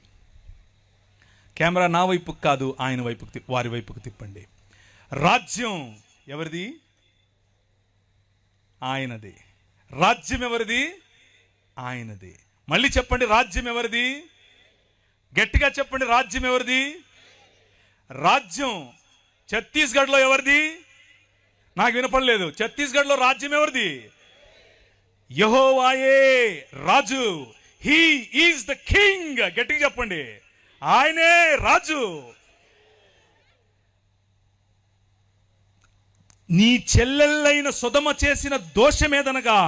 కెమెరా నా వైపుకు కాదు, ఆయన వైపుకు, వారి వైపుకు తిప్పండి. రాజ్యం ఎవరిది? ఆయనది. రాజ్యం ఎవరిది? ఆయనది. మళ్ళీ చెప్పండి, రాజ్యం ఎవరిది? గట్టిగా చెప్పండి, రాజ్యం ఎవరిది? రాజ్యం ఛత్తీస్గఢ్లో ఎవరిది? నాకు వినపడలేదు. ఛత్తీస్గఢ్లో రాజ్యం ఎవరిది? యెహోవాయే రాజు. He is the king. గట్టిగా చెప్పండి, ఆయనే రాజు. నీ చెల్లెళ్ళైన సొదమ చేసిన దోషమేదనగా,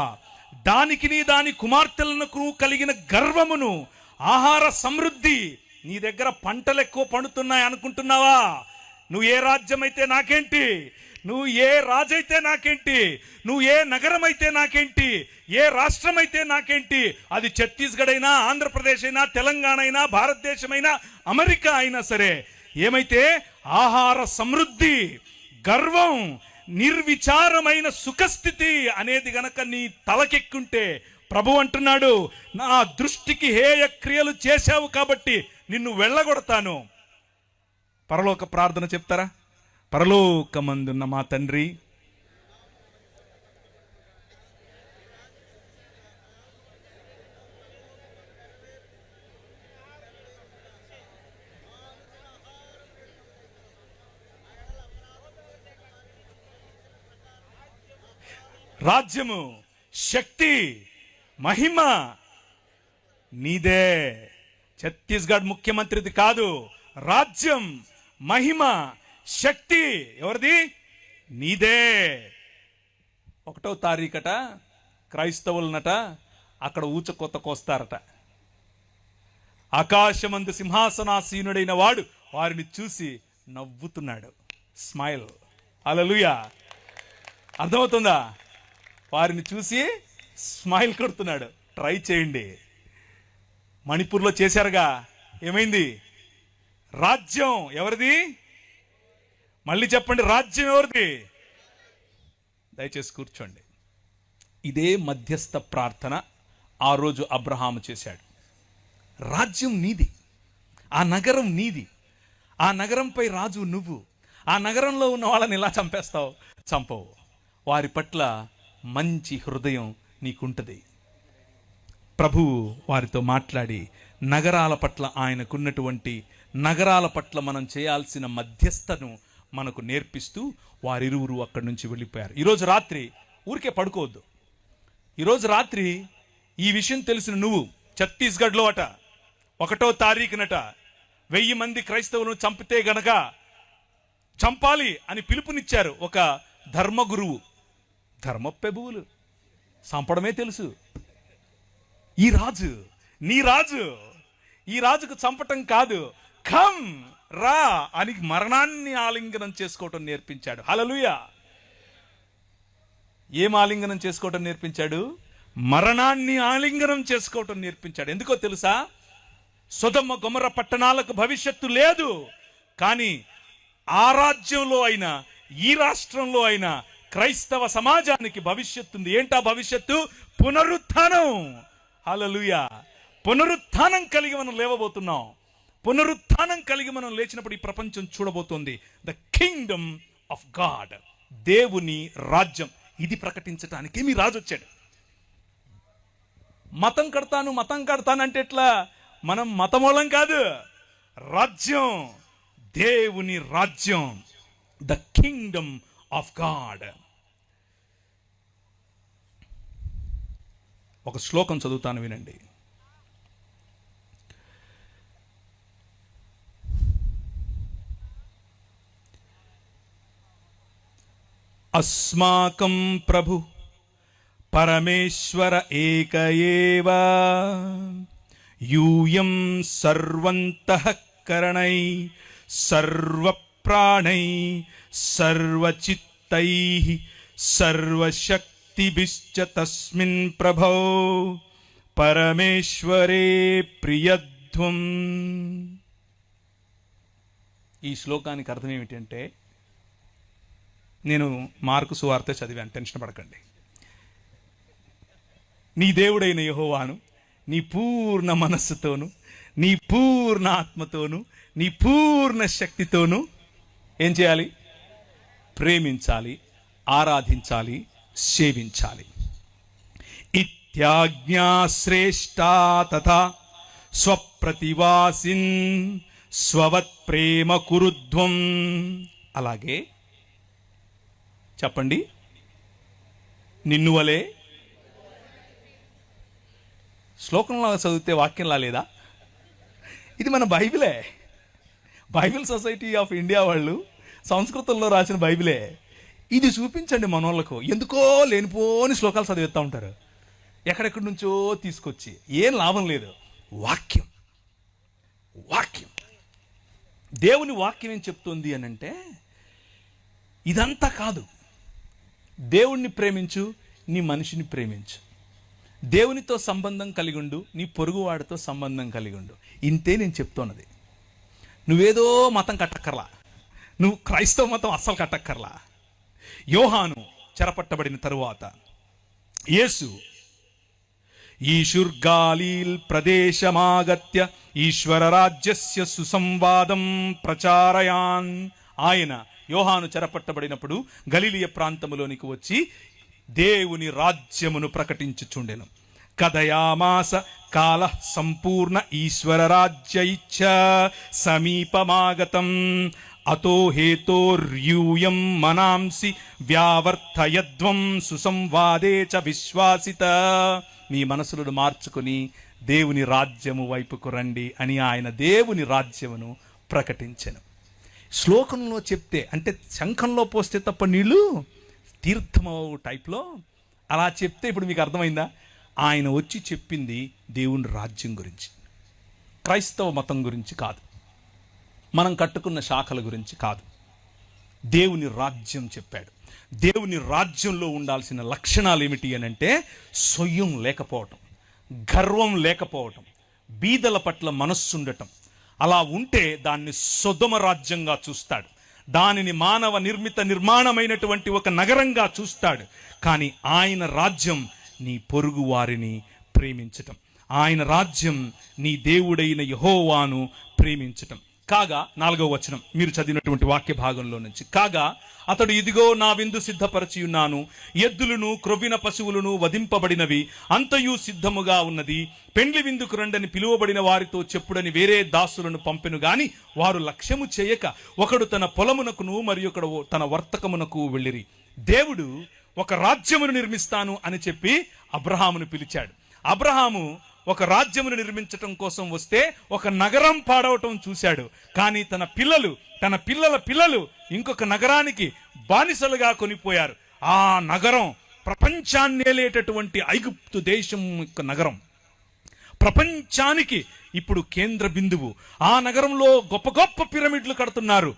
దానికి దాని కుమార్తెలకు కలిగిన గర్వమును, ఆహార సమృద్ధి. నీ దగ్గర పంటలు ఎక్కువ పండుతున్నాయి అనుకుంటున్నావా? నువ్వు ఏ రాజ్యం అయితే నాకేంటి, నువ్వు ఏ రాజైతే నాకేంటి, నువ్వు ఏ నగరం అయితే నాకేంటి, ఏ రాష్ట్రం అయితే నాకేంటి, అది ఛత్తీస్గఢ్ అయినా, ఆంధ్రప్రదేశ్ అయినా, తెలంగాణ అయినా, భారతదేశమైనా, అమెరికా అయినా సరే, ఏమైతే ఆహార సమృద్ధి, గర్వం, నిర్విచారమైన సుఖస్థితి అనేది గనక నీ తలకెక్కుంటే, ప్రభు అంటున్నాడు, నా దృష్టికి హేయ క్రియలు చేశావు కాబట్టి నిన్ను వెళ్ళగొడతాను. పరలోక ప్రార్థన చెప్తారా? పరలోకమందున్న మా తండ్రి, రాజ్యము, శక్తి, మహిమ నీదే. ఛత్తీస్గఢ్ ముఖ్యమంత్రిది కాదు. రాజ్యం, మహిమ, శక్తి ఎవరిది? నీదే. 1వ తారీఖట క్రైస్తవులనట అక్కడ ఊచకొత్త కోస్తారట. ఆకాశమందు సింహాసనాసీనుడైన వాడు వారిని చూసి నవ్వుతున్నాడు. స్మైల్. హల్లెలూయా. అర్థమవుతుందా? వారిని చూసి స్మైల్ కొడుతున్నాడు. ట్రై చేయండి. మణిపూర్లో చేశారుగా, ఏమైంది? రాజ్యం ఎవరిది? మళ్ళీ చెప్పండి, రాజ్యం ఎవరిది? దయచేసి కూర్చోండి. ఇదే మధ్యస్థ ప్రార్థన ఆ రోజు అబ్రహాము చేశాడు. రాజ్యం నీది, ఆ నగరం నీది, ఆ నగరంపై రాజు నువ్వు. ఆ నగరంలో ఉన్న వాళ్ళని ఎలా చంపేస్తావు? చంపవు. వారి పట్ల మంచి హృదయం నీకుంటది. ప్రభువు వారితో మాట్లాడి నగరాల పట్ల, ఆయనకున్నటువంటి నగరాల పట్ల మనం చేయాల్సిన మధ్యస్థను మనకు నేర్పిస్తూ వారిరువురు అక్కడి నుంచి వెళ్ళిపోయారు. ఈరోజు రాత్రి ఊరికే పడుకోవద్దు. ఈరోజు రాత్రి ఈ విషయం తెలిసిన నువ్వు, ఛత్తీస్గఢ్లో అట 1వ తారీఖునట 1000 మంది క్రైస్తవులను చంపితే గనక చంపాలి అని పిలుపునిచ్చారు ఒక ధర్మగురువు. ధర్మప్రభువులు చంపడమే తెలుసు. ఈ రాజు, నీ రాజు, ఈ రాజుకు చంపటం కాదు, కమ్ రా అని మరణాన్ని ఆలింగనం చేసుకోవటం నేర్పించాడు. హల్లెలూయా. ఏం ఆలింగనం చేసుకోవటం నేర్పించాడు? మరణాన్ని ఆలింగనం చేసుకోవటం నేర్పించాడు. ఎందుకో తెలుసా? సొదొమ గొమొర్రా పట్టణాలకు భవిష్యత్తు లేదు, కానీ ఆ రాజ్యంలో అయినా ఈ రాష్ట్రంలో అయినా క్రైస్తవ సమాజానికి భవిష్యత్తు ఉంది. ఏంటా భవిష్యత్తు? పునరుత్థానం. హల్లెలూయా. పునరుత్థానం కలిగి మనం లేవబోతున్నాం. పునరుత్థానం కలిగి మనం లేచినప్పుడు ఈ ప్రపంచం చూడబోతోంది ద కింగ్డమ్ ఆఫ్ గాడ్, దేవుని రాజ్యం. ఇది ప్రకటించడానికి మీ రాజు వచ్చాడు. మతం కడతాను అంటే ఎట్లా? మనం మతమూలం కాదు, రాజ్యం, దేవుని రాజ్యం, ద కింగ్డమ్ ఆఫ్ గాడ్. ఒక శ్లోకం చదువుతాను, వినండి. అస్మాకం ప్రభు పరమేశ్వర ఏక ఏవ యూయం సర్వంతఃకరణై సర్వప్రాణై సర్వచిత్తై సర్వశక్తిభిశ్చ తస్మిన్ ప్రభో పరమేశ్వరే ప్రియధ్వం. ఈ శ్లోకానికి అర్థం ఏమిటంటే, నేను మార్కు సువార్త చదివాను, టెన్షన్ పడకండి. నీ దేవుడైన యెహోవాను నీ పూర్ణ మనస్సుతోను, నీ పూర్ణ ఆత్మతోను, నీ పూర్ణ శక్తితోను ఏం చేయాలి? ప్రేమించాలి, ఆరాధించాలి, సేవించాలి. ఇత్యాజ్ఞా శ్రేష్టా తథా స్వప్రతివాసిన్ స్వవత్ ప్రేమ కురుధ్వం. అలాగే చెప్పండి, నిన్ను వలే. శ్లోకంలో చదివితే వాక్యంలా లేదా? ఇది మన బైబిలే. బైబిల్ సొసైటీ ఆఫ్ ఇండియా వాళ్ళు సంస్కృతంలో రాసిన బైబిలే. ఇది చూపించండి మనోళ్ళకు. ఎందుకో లేనిపోని శ్లోకాలు చదివిస్తూ ఉంటారు, ఎక్కడెక్కడి నుంచో తీసుకొచ్చి. ఏం లాభం లేదు. వాక్యం, వాక్యం, దేవుని వాక్యం ఏం చెప్తుంది అని అంటే, ఇదంతా కాదు. దేవుణ్ణి ప్రేమించు, నీ మనిషిని ప్రేమించు, దేవునితో సంబంధం కలిగి ఉండు, నీ పొరుగువాడితో సంబంధం కలిగి ఉండు. ఇంతే నేను చెప్తున్నది. నువ్వేదో మతం కట్టక్కర్లా, నువ్వు క్రైస్తవ మతం అస్సలు కట్టక్కర్లా. యోహాను చెరపట్టబడిన తరువాత యేసు ఈశుర్గాలీల్ ప్రదేశమాగత్య ఈశ్వర రాజ్యస్య సుసంవాదం ప్రచారయాన్. ఆయన యోహాను చెరపట్టబడినప్పుడు గలిలయ ప్రాంతములోనికి వచ్చి దేవుని రాజ్యమును ప్రకటించుచుండెను. కథయామాస కాల సంపూర్ణ ఈశ్వర రాజ్య ఇచ్చ సమీపమాగతం అతో హేతోర్యూయం మనాంసి వ్యావర్తయధ్వం సుసంవాదే చ విశ్వాసిత. మీ మనసులను మార్చుకుని దేవుని రాజ్యము వైపుకు రండి అని ఆయన దేవుని రాజ్యమును ప్రకటించెను. శ్లోకంలో చెప్తే, అంటే శంఖంలో పోస్తే తప్ప నీళ్ళు తీర్థము టైప్లో అలా చెప్తే ఇప్పుడు మీకు అర్థమైందా? ఆయన వచ్చి చెప్పింది దేవుని రాజ్యం గురించి, క్రైస్తవ మతం గురించి కాదు, మనం కట్టుకున్న శాఖల గురించి కాదు. దేవుని రాజ్యం చెప్పాడు. దేవుని రాజ్యంలో ఉండాల్సిన లక్షణాలు ఏమిటి అని అంటే, సొయ్యం లేకపోవటం, గర్వం లేకపోవటం, బీదల పట్ల మనస్సు ఉండటం. అలా ఉంటే దాన్ని సొదొమ రాజ్యంగా చూస్తాడు, దానిని మానవ నిర్మాణమైనటువంటి ఒక నగరంగా చూస్తాడు. కానీ ఆయన రాజ్యం నీ పొరుగు వారిని ప్రేమించటం, ఆయన రాజ్యం నీ దేవుడైన యెహోవాను ప్రేమించటం. కాగా 4వ వచనం మీరు చదివినటువంటి వాక్య భాగంలో నుంచి, కాగా అతడు ఇదిగో నా విందు సిద్ధపరచి ఉన్నాను, ఎద్దులను క్రొవ్విన పశువులను వధింపబడినవి, అంతయు సిద్ధముగా ఉన్నది, పెండ్లి విందుకు రండని పిలువబడిన వారితో చెప్పుడని వేరే దాసులను పంపెను గాని వారు లక్ష్యము చేయక ఒకడు తన పొలమునకును మరి ఒకడు తన వర్తకమునకు వెళ్ళిరి. దేవుడు ఒక రాజ్యమును నిర్మిస్తాను అని చెప్పి అబ్రహామును పిలిచాడు. అబ్రహాము ఒక రాజ్యమును నిర్మించటం కోసం వస్తే ఒక నగరం పాడవటం చూశాడు. కానీ తన పిల్లల పిల్లలు ఇంకొక నగరానికి బానిసలుగా కొనిపోయారు. ఆ నగరం ప్రపంచాన్ని ఏలేటటువంటి ఐగుప్తు దేశం యొక్క నగరం, ప్రపంచానికి ఇప్పుడు కేంద్ర బిందువు. ఆ నగరంలో గొప్ప గొప్ప పిరమిడ్లు కడుతున్నారు.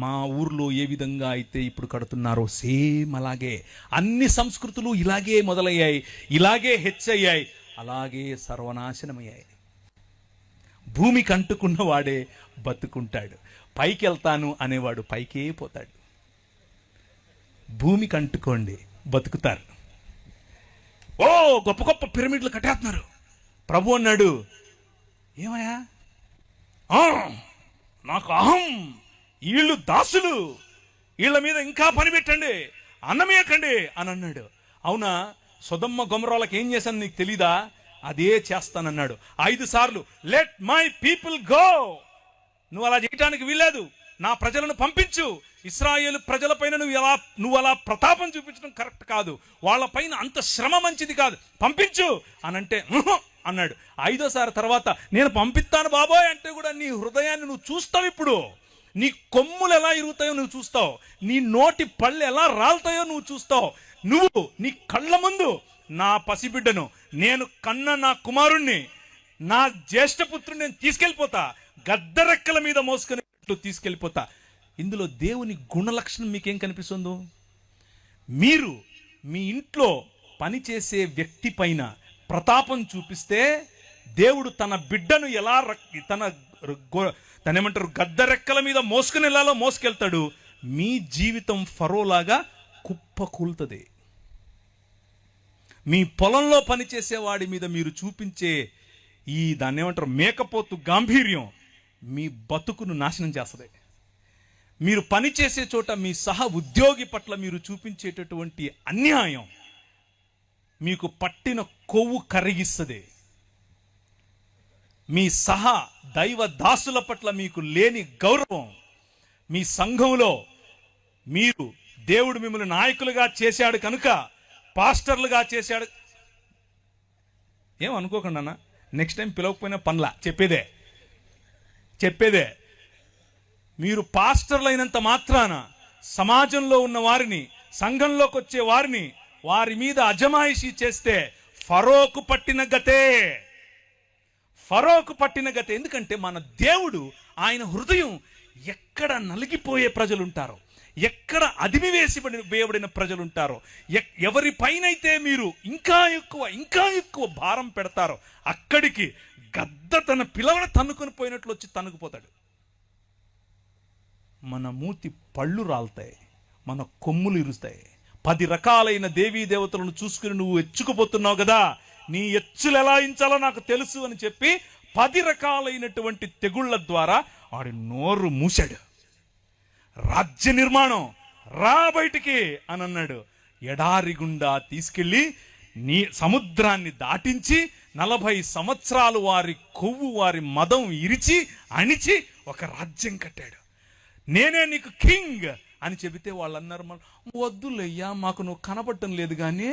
మా ఊర్లో ఏ విధంగా అయితే ఇప్పుడు కడుతున్నారో సేమ్ అలాగే అన్ని సంస్కృతులు ఇలాగే మొదలయ్యాయి, ఇలాగే హెచ్చయ్యాయి, అలాగే సర్వనాశనమయ్యాయి. భూమికి అంటుకున్న వాడే బతుకుంటాడు. పైకి వెళ్తాను అనేవాడు పైకే పోతాడు. భూమికి అంటుకోండి, బతుకుతారు. ఓ గొప్ప గొప్ప పిరమిడ్లు కట్టేస్తున్నారు. ప్రభు అన్నాడు, ఏమయ్యా నాకు అహం, వీళ్ళు దాసులు, వీళ్ళ మీద ఇంకా పని పెట్టండి, అన్నమేయకండి అని అన్నాడు. అవునా, సొదొమ గొమొర్రాలకు ఏం చేశాను నీకు తెలీదా? అదే చేస్తానన్నాడు 5 సార్లు. Let my people go. నువ్వు అలా చేయటానికి వీల్లేదు, నా ప్రజలను పంపించు. ఇశ్రాయేలు ప్రజలపైన నువ్వు అలా ప్రతాపం చూపించడం కరెక్ట్ కాదు, వాళ్ళపైన అంత శ్రమ మంచిది కాదు, పంపించు అనంటే అన్నాడు. 5వ సారి తర్వాత నేను పంపిస్తాను బాబోయ్ అంటే కూడా నీ హృదయాన్ని నువ్వు చూస్తావు. ఇప్పుడు నీ కొమ్ములు ఎలా ఇరుగుతాయో నువ్వు చూస్తావు, నీ నోటి పళ్ళు ఎలా రాలుతాయో నువ్వు చూస్తావు. నువ్వు నీ కళ్ళ ముందు నా పసిబిడ్డను, నేను కన్న నా కుమారుణ్ణి, నా జ్యేష్ఠపుత్రుని నేను తీసుకెళ్ళిపోతా, గద్దరెక్కల మీద మోసుకుని తీసుకెళ్ళిపోతా. ఇందులో దేవుని గుణలక్షణం మీకేం కనిపిస్తుందో? మీరు మీ ఇంట్లో పనిచేసే వ్యక్తి పైన ప్రతాపం చూపిస్తే దేవుడు తన బిడ్డను ఎలా తనేమంటారు గద్దరెక్కల మీద మోసుకుని వెళ్ళాలో మోసుకెళ్తాడు. మీ జీవితం ఫరోలాగా కుప్పకూలుతుంది. మీ పొలంలో పనిచేసే వాడి మీద మీరు చూపించే ఈ దాన్ని ఏమంటారు మేకపోతు గాంభీర్యం మీ బతుకును నాశనం చేస్తుంది. మీరు పనిచేసే చోట మీ సహ ఉద్యోగి పట్ల మీరు చూపించేటటువంటి అన్యాయం మీకు పట్టిన కొవ్వు కరిగిస్తుంది. మీ సహ దైవ దాసుల పట్ల మీకు లేని గౌరవం, మీ సంఘంలో మీరు దేవుడు మిమ్మల్ని నాయకులుగా చేశాడు కనుక, పాస్టర్లుగా చేశాడు, ఏమనుకోకుండా అన్న, నెక్స్ట్ టైం పిలవకపోయినా పనులా చెప్పేదే. మీరు పాస్టర్లు అయినంత మాత్రాన సమాజంలో ఉన్న వారిని, సంఘంలోకి వచ్చే వారిని, వారి మీద అజమాయిషీ చేస్తే ఫరోకు పట్టిన గతే. ఎందుకంటే మన దేవుడు, ఆయన హృదయం ఎక్కడ నలిగిపోయే ప్రజలుంటారో, ఎక్కడ అదిమి వేయబడిన ప్రజలుంటారో, ఎవరి పైనైతే మీరు ఇంకా ఎక్కువ భారం పెడతారో అక్కడికి గద్ద తన పిల్లలను తన్నుకొని పోయినట్లు వచ్చి తన్నుకుపోతాడు. మన మూతి పళ్ళు రాలుతాయి, మన కొమ్ములు ఇరుస్తాయి. 10 రకాలైన దేవీ దేవతలను చూసుకుని నువ్వు ఎచ్చుకుపోతున్నావు కదా, నీ ఎచ్చులు ఎలా ఇంచాలో నాకు తెలుసు అని చెప్పి 10 రకాలైనటువంటి తెగుళ్ల ద్వారా వాడి నోరు మూశాడు. రాజ్య నిర్మాణం రా బయటికి అని అన్నాడు. ఎడారి గుండా తీసుకెళ్ళి నీ సముద్రాన్ని దాటించి 40 సంవత్సరాలు వారి కొవ్వు, వారి మదం ఇరిచి అణిచి ఒక రాజ్యం కట్టాడు. నేనే నీకు కింగ్ అని చెబితే వాళ్ళు అన్నారు, వద్దులయ్యా, మాకు నువ్వు కనపడటం లేదు, కానీ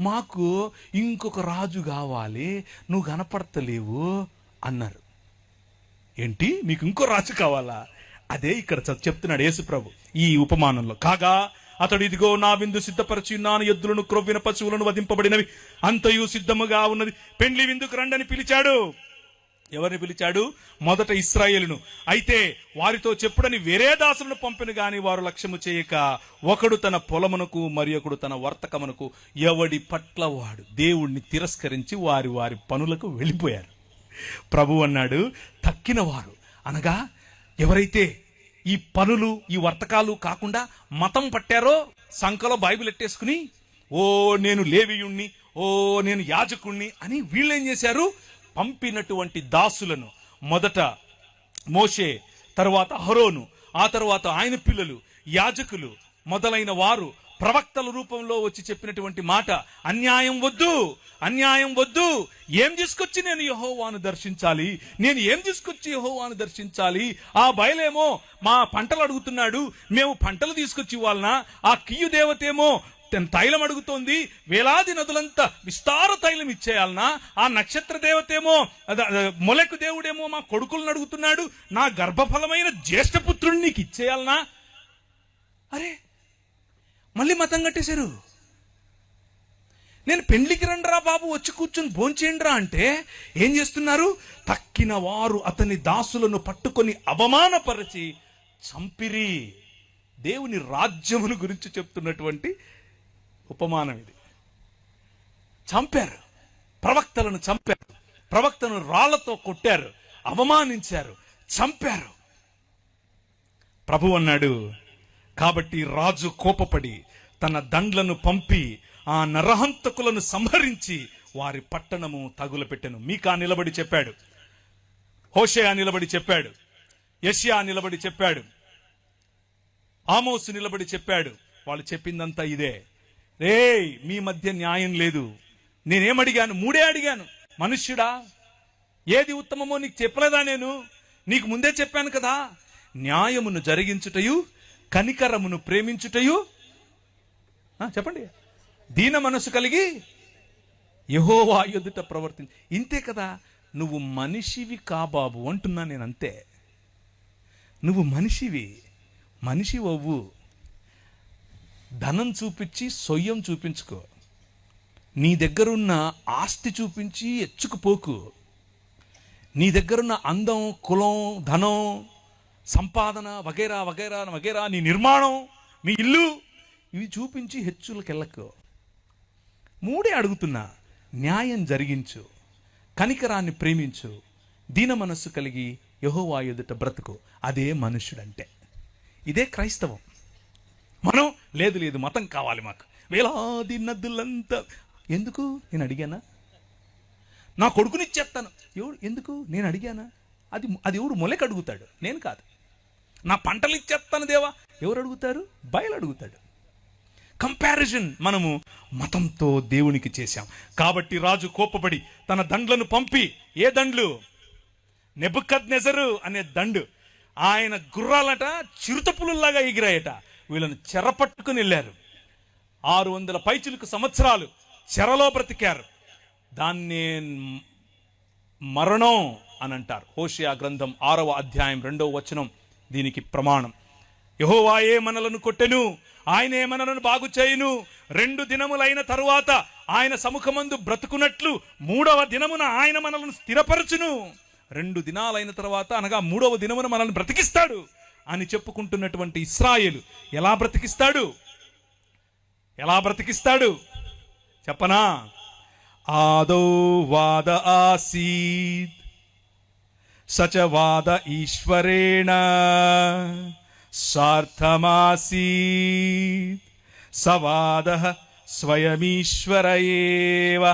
మాకు ఇంకొక రాజు కావాలి, నువ్వు కనపడతలేవు అన్నారు. ఏంటి, మీకు ఇంకో రాజు కావాలా? అదే ఇక్కడ చెప్తున్నాడు యేసు ప్రభు ఈ ఉపమానంలో. కాగా అతడు, ఇదిగో నా విందు సిద్ధపరచి ఉన్నాను, ఎద్దులను క్రొవ్విన పశువులను వధింపబడినవి అంతయు సిద్ధముగా ఉన్నది, పెండ్లి విందుకు రండని పిలిచాడు. ఎవరిని పిలిచాడు? మొదట ఇశ్రాయేలును. అయితే వారితో చెప్పుడని వేరే దాసులను పంపిన గాని వారు లక్ష్యము చేయక, ఒకడు తన పొలమునకు మరి ఒకడు తన వర్తకమునకు ఎవడి పట్ల వాడు దేవుణ్ణి తిరస్కరించి వారి వారి పనులకు వెళ్ళిపోయారు. ప్రభు అన్నాడు, తక్కిన వారు అనగా ఎవరైతే ఈ పనులు, ఈ వర్తకాలు కాకుండా మతం పట్టారో, సంఖలో బైబిల్ ఎట్టేసుకుని ఓ నేను లేవీయుణ్ణి, ఓ నేను యాజకుణ్ణి అని వీళ్ళేం చేశారు? పంపినటువంటి దాసులను, మొదట మోషే, తర్వాత అహరోను, ఆ తర్వాత ఆయన పిల్లలు యాజకులు మొదలైన వారు ప్రవక్తల రూపంలో వచ్చి చెప్పినటువంటి మాట, అన్యాయం వద్దు, అన్యాయం వద్దు. ఏం తీసుకొచ్చి నేను యెహోవాను దర్శించాలి, నేను ఏం తీసుకొచ్చి యెహోవాను దర్శించాలి? ఆ బయలేమో మా పంటలు అడుగుతున్నాడు, మేము పంటలు తీసుకొచ్చి ఇవ్వాలనా? ఆ కియ్యు దేవతేమో తైలం అడుగుతోంది, వేలాది నదులంతా విస్తార తైలం ఇచ్చేయాలనా? ఆ నక్షత్ర దేవతేమో మొలకు దేవుడేమో మా కొడుకులను అడుగుతున్నాడు, నా గర్భఫలమైన జ్యేష్ఠపుత్రుడిని నీకు ఇచ్చేయాలనా? అరే మళ్ళీ మతం కట్టేశారు. నేను పెండ్లికి రండిరా బాబు, వచ్చి కూర్చొని భోంచేయండిరా అంటే ఏం చేస్తున్నారు? తక్కిన వారు అతని దాసులను పట్టుకొని అవమానపరిచి చంపిరి. దేవుని రాజ్యమును గురించి చెప్తున్నటువంటి ఉపమానం ఇది. చంపారు, ప్రవక్తలను చంపారు, ప్రవక్తను రాళ్లతో కొట్టారు, అవమానించారు, చంపారు. ప్రభు అన్నాడు, కాబట్టి రాజు కోపపడి తన దండ్లను పంపి ఆ నరహంతకులను సంహరించి వారి పట్టణము తగులపెట్టెను. మీకా నిలబడి చెప్పాడు, హోషేయా నిలబడి చెప్పాడు, యెషయా నిలబడి చెప్పాడు, ఆమోసు నిలబడి చెప్పాడు. వాళ్ళు చెప్పిందంతా ఇదే. మీ మధ్య న్యాయం లేదు. నేనేమడిగాను? మూడే అడిగాను. మనుష్యుడా, ఏది ఉత్తమమో నీకు చెప్పలేదా? నేను నీకు ముందే చెప్పాను కదా. న్యాయమును జరిగించుటయు, కనికరమును ప్రేమించుటయు, చెప్పండి, దీన మనసు కలిగి యెహోవా ఎదుట ప్రవర్తించు. ఇంతే కదా. నువ్వు మనిషివి బాబు అంటున్నా నేను. అంతే, నువ్వు మనిషి అవ్వు. ధనం చూపించి సొయ్యం చూపించుకో. నీ దగ్గరున్న ఆస్తి చూపించి ఎచ్చుకుపోకు. నీ దగ్గరున్న అందం, కులం, ధనం, సంపాదన వగైరా వగైరా వగైరా, నీ నిర్మాణం, మీ ఇల్లు, ఇవి చూపించి హెచ్చులకెళ్ళకు. మూడే అడుగుతున్నా. న్యాయం జరిగించు, కనికరాన్ని ప్రేమించు, దీన మనస్సు కలిగి యెహోవా ఎదుట బ్రతుకు. అదే మనుష్యుడంటే. ఇదే క్రైస్తవం. మనం లేదు మతం కావాలి మాకు, వేలాది నదులంతా. ఎందుకు? నేను అడిగానా? నా కొడుకునిచ్చేస్తాను. ఎందుకు? నేను అడిగానా? అది ఎవడు మొలక అడుగుతాడు, నేను కాదు. నా పంటలు ఇచ్చేస్తాను దేవా, ఎవరు అడుగుతారు? బయలు అడుగుతాడు. కంపారిజన్ మనము మతంతో దేవునికి చేశాం. కాబట్టి రాజు కోపపడి తన దండ్లను పంపి, ఏ దండ్లు? నెబుకద్నెజరు అనే దండు. ఆయన గుర్రాలట చిరుతపులులాగా ఎగిరాయట. వీళ్ళని చెరపట్టుకుని వెళ్ళారు. 600 పైచిలుకు సంవత్సరాలు చెరలో బ్రతికారు. దాన్నే మరణం అని అంటారు. హోషేయా గ్రంథం 6వ అధ్యాయం 2వ వచనం దీనికి ప్రమాణం. యెహోవాయే మనలను కొట్టెను, ఆయనే మనలను బాగు చేయును. 2 దినములైన తరువాత ఆయన సముఖమందు బ్రతుకున్నట్లు 3వ దినమున ఆయన మనలను స్థిరపరచును. 2 దినాలైన తర్వాత, అనగా 3వ దినమున మనల్ని బ్రతికిస్తాడు అని చెప్పుకుంటున్నటువంటి ఇశ్రాయేలు ఎలా బ్రతికిస్తాడు చెప్పనా? ఆదో వాద ఆసీత్ సచవాద ఈశ్వరేణ సార్థమాసీత్ సవాద స్వయమీశ్వరయేవ.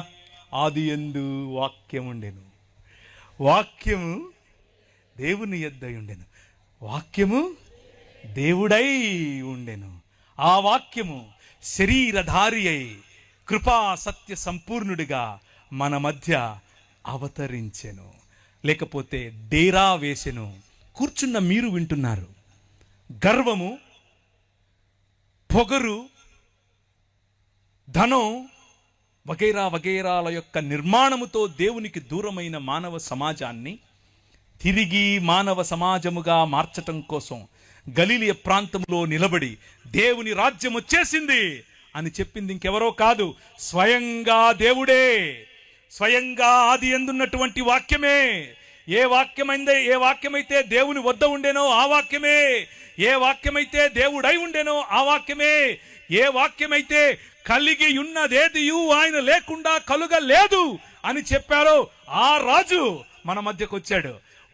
ఆదియందు వాక్యముండెను, వాక్యము దేవుని యొద్దై ఉండెను, వాక్యము దేవుడై ఉండెను. ఆ వాక్యము శరీరధారి అయి కృపా సత్య సంపూర్ణుడిగా మన మధ్య అవతరించెను. లేకపోతే డేరా వేసెను. కూర్చున్న మీరు వింటున్నారు. గర్వము, పొగరు, ధనం వగైరా వగైరాల యొక్క నిర్మాణముతో దేవునికి దూరమైన మానవ సమాజాన్ని తిరిగి మానవ సమాజముగా మార్చటం కోసం గలిలయ ప్రాంతంలో నిలబడి దేవుని రాజ్యం వచ్చేసింది అని చెప్పింది ఇంకెవరో కాదు, స్వయంగా దేవుడే. స్వయంగా ఆది యందున్నటువంటి వాక్యమే. ఏ వాక్యమైతే దేవుని వద్ద ఉండేనో ఆ వాక్యమే. ఏ వాక్యమైతే దేవుడై ఉండేనో ఆ వాక్యమే. ఏ వాక్యమైతే కలిగి ఉన్నదేదియు ఆయన లేకుండా కలుగలేదు అని చెప్పారో ఆ రాజు మన మధ్యకు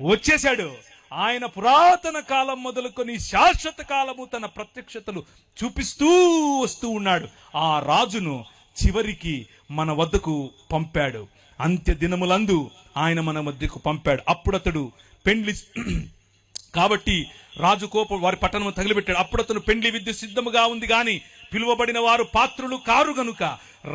వచ్చేశాడు. ఆయన పురాతన కాలం మొదలుకొని శాశ్వత కాలము తన ప్రత్యక్షతలు చూపిస్తూ వస్తూ ఉన్నాడు. ఆ రాజును చివరికి మన వద్దకు పంపాడు. అంత్య దినములందు ఆయన మన మధ్యకు పంపాడు. అప్పుడు అతడు పెండ్లి కాబట్టి రాజు కోపం వారి పట్టణము తగిలిపెట్టాడు. అప్పుడు అతను పెండ్లి విద్య సిద్ధముగా ఉంది గాని పిలువబడిన వారు పాత్రులు కారు గనుక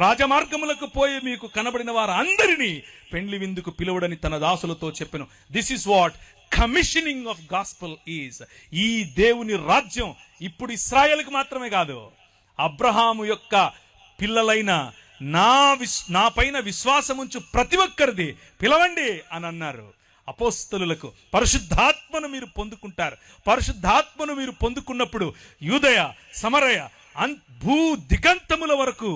రాజమార్గములకు పోయి మీకు కనబడిన వారు అందరినీ పెండ్లి విందుకు పిలువడని తన దాసులతో చెప్పెను. This is what commissioning of gospel is. ఈ దేవుని రాజ్యం ఇప్పుడు ఇశ్రాయేలుకు మాత్రమే కాదు, అబ్రహాము యొక్క పిల్లలైన నా పైన విశ్వాసముంచు ప్రతి ఒక్కరిది పిలవండి అని అన్నారు. అపోస్తలులకు పరిశుద్ధాత్మను మీరు పొందుకుంటారు. పరిశుద్ధాత్మను మీరు పొందుకున్నప్పుడు యూదయ, సమరయ, భూ దిగంతముల వరకు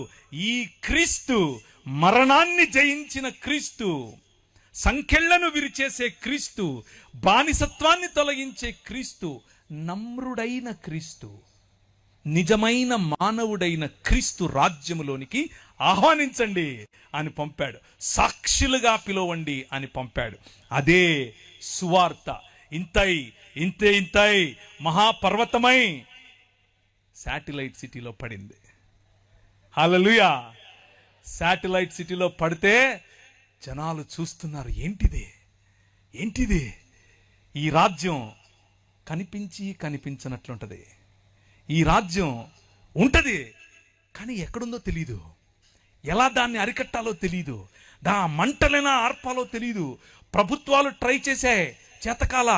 ఈ క్రీస్తు, మరణాన్ని జయించిన క్రీస్తు, సంకెళ్లను విరిచేసే క్రీస్తు, బానిసత్వాన్ని తొలగించే క్రీస్తు, నమ్రుడైన క్రీస్తు, నిజమైన మానవుడైన క్రీస్తు రాజ్యములోనికి ఆహ్వానించండి అని పంపాడు. సాక్షులుగా పిలవండి అని పంపాడు. అదే సువార్త. ఇంతై మహాపర్వతమై శాటిలైట్ సిటీలో పడింది. హల్లెలూయా. శాటిలైట్ సిటీలో పడితే జనాలు చూస్తున్నారు. ఏంటిది? ఈ రాజ్యం కనిపించినట్లుంటది. ఈ రాజ్యం ఉంటది, కానీ ఎక్కడుందో తెలీదు. ఎలా దాన్ని అరికట్టాలో తెలీదు. మంటలైనా ఆర్పాలో తెలీదు. ప్రభుత్వాలు ట్రై చేశాయి, చేతకాల.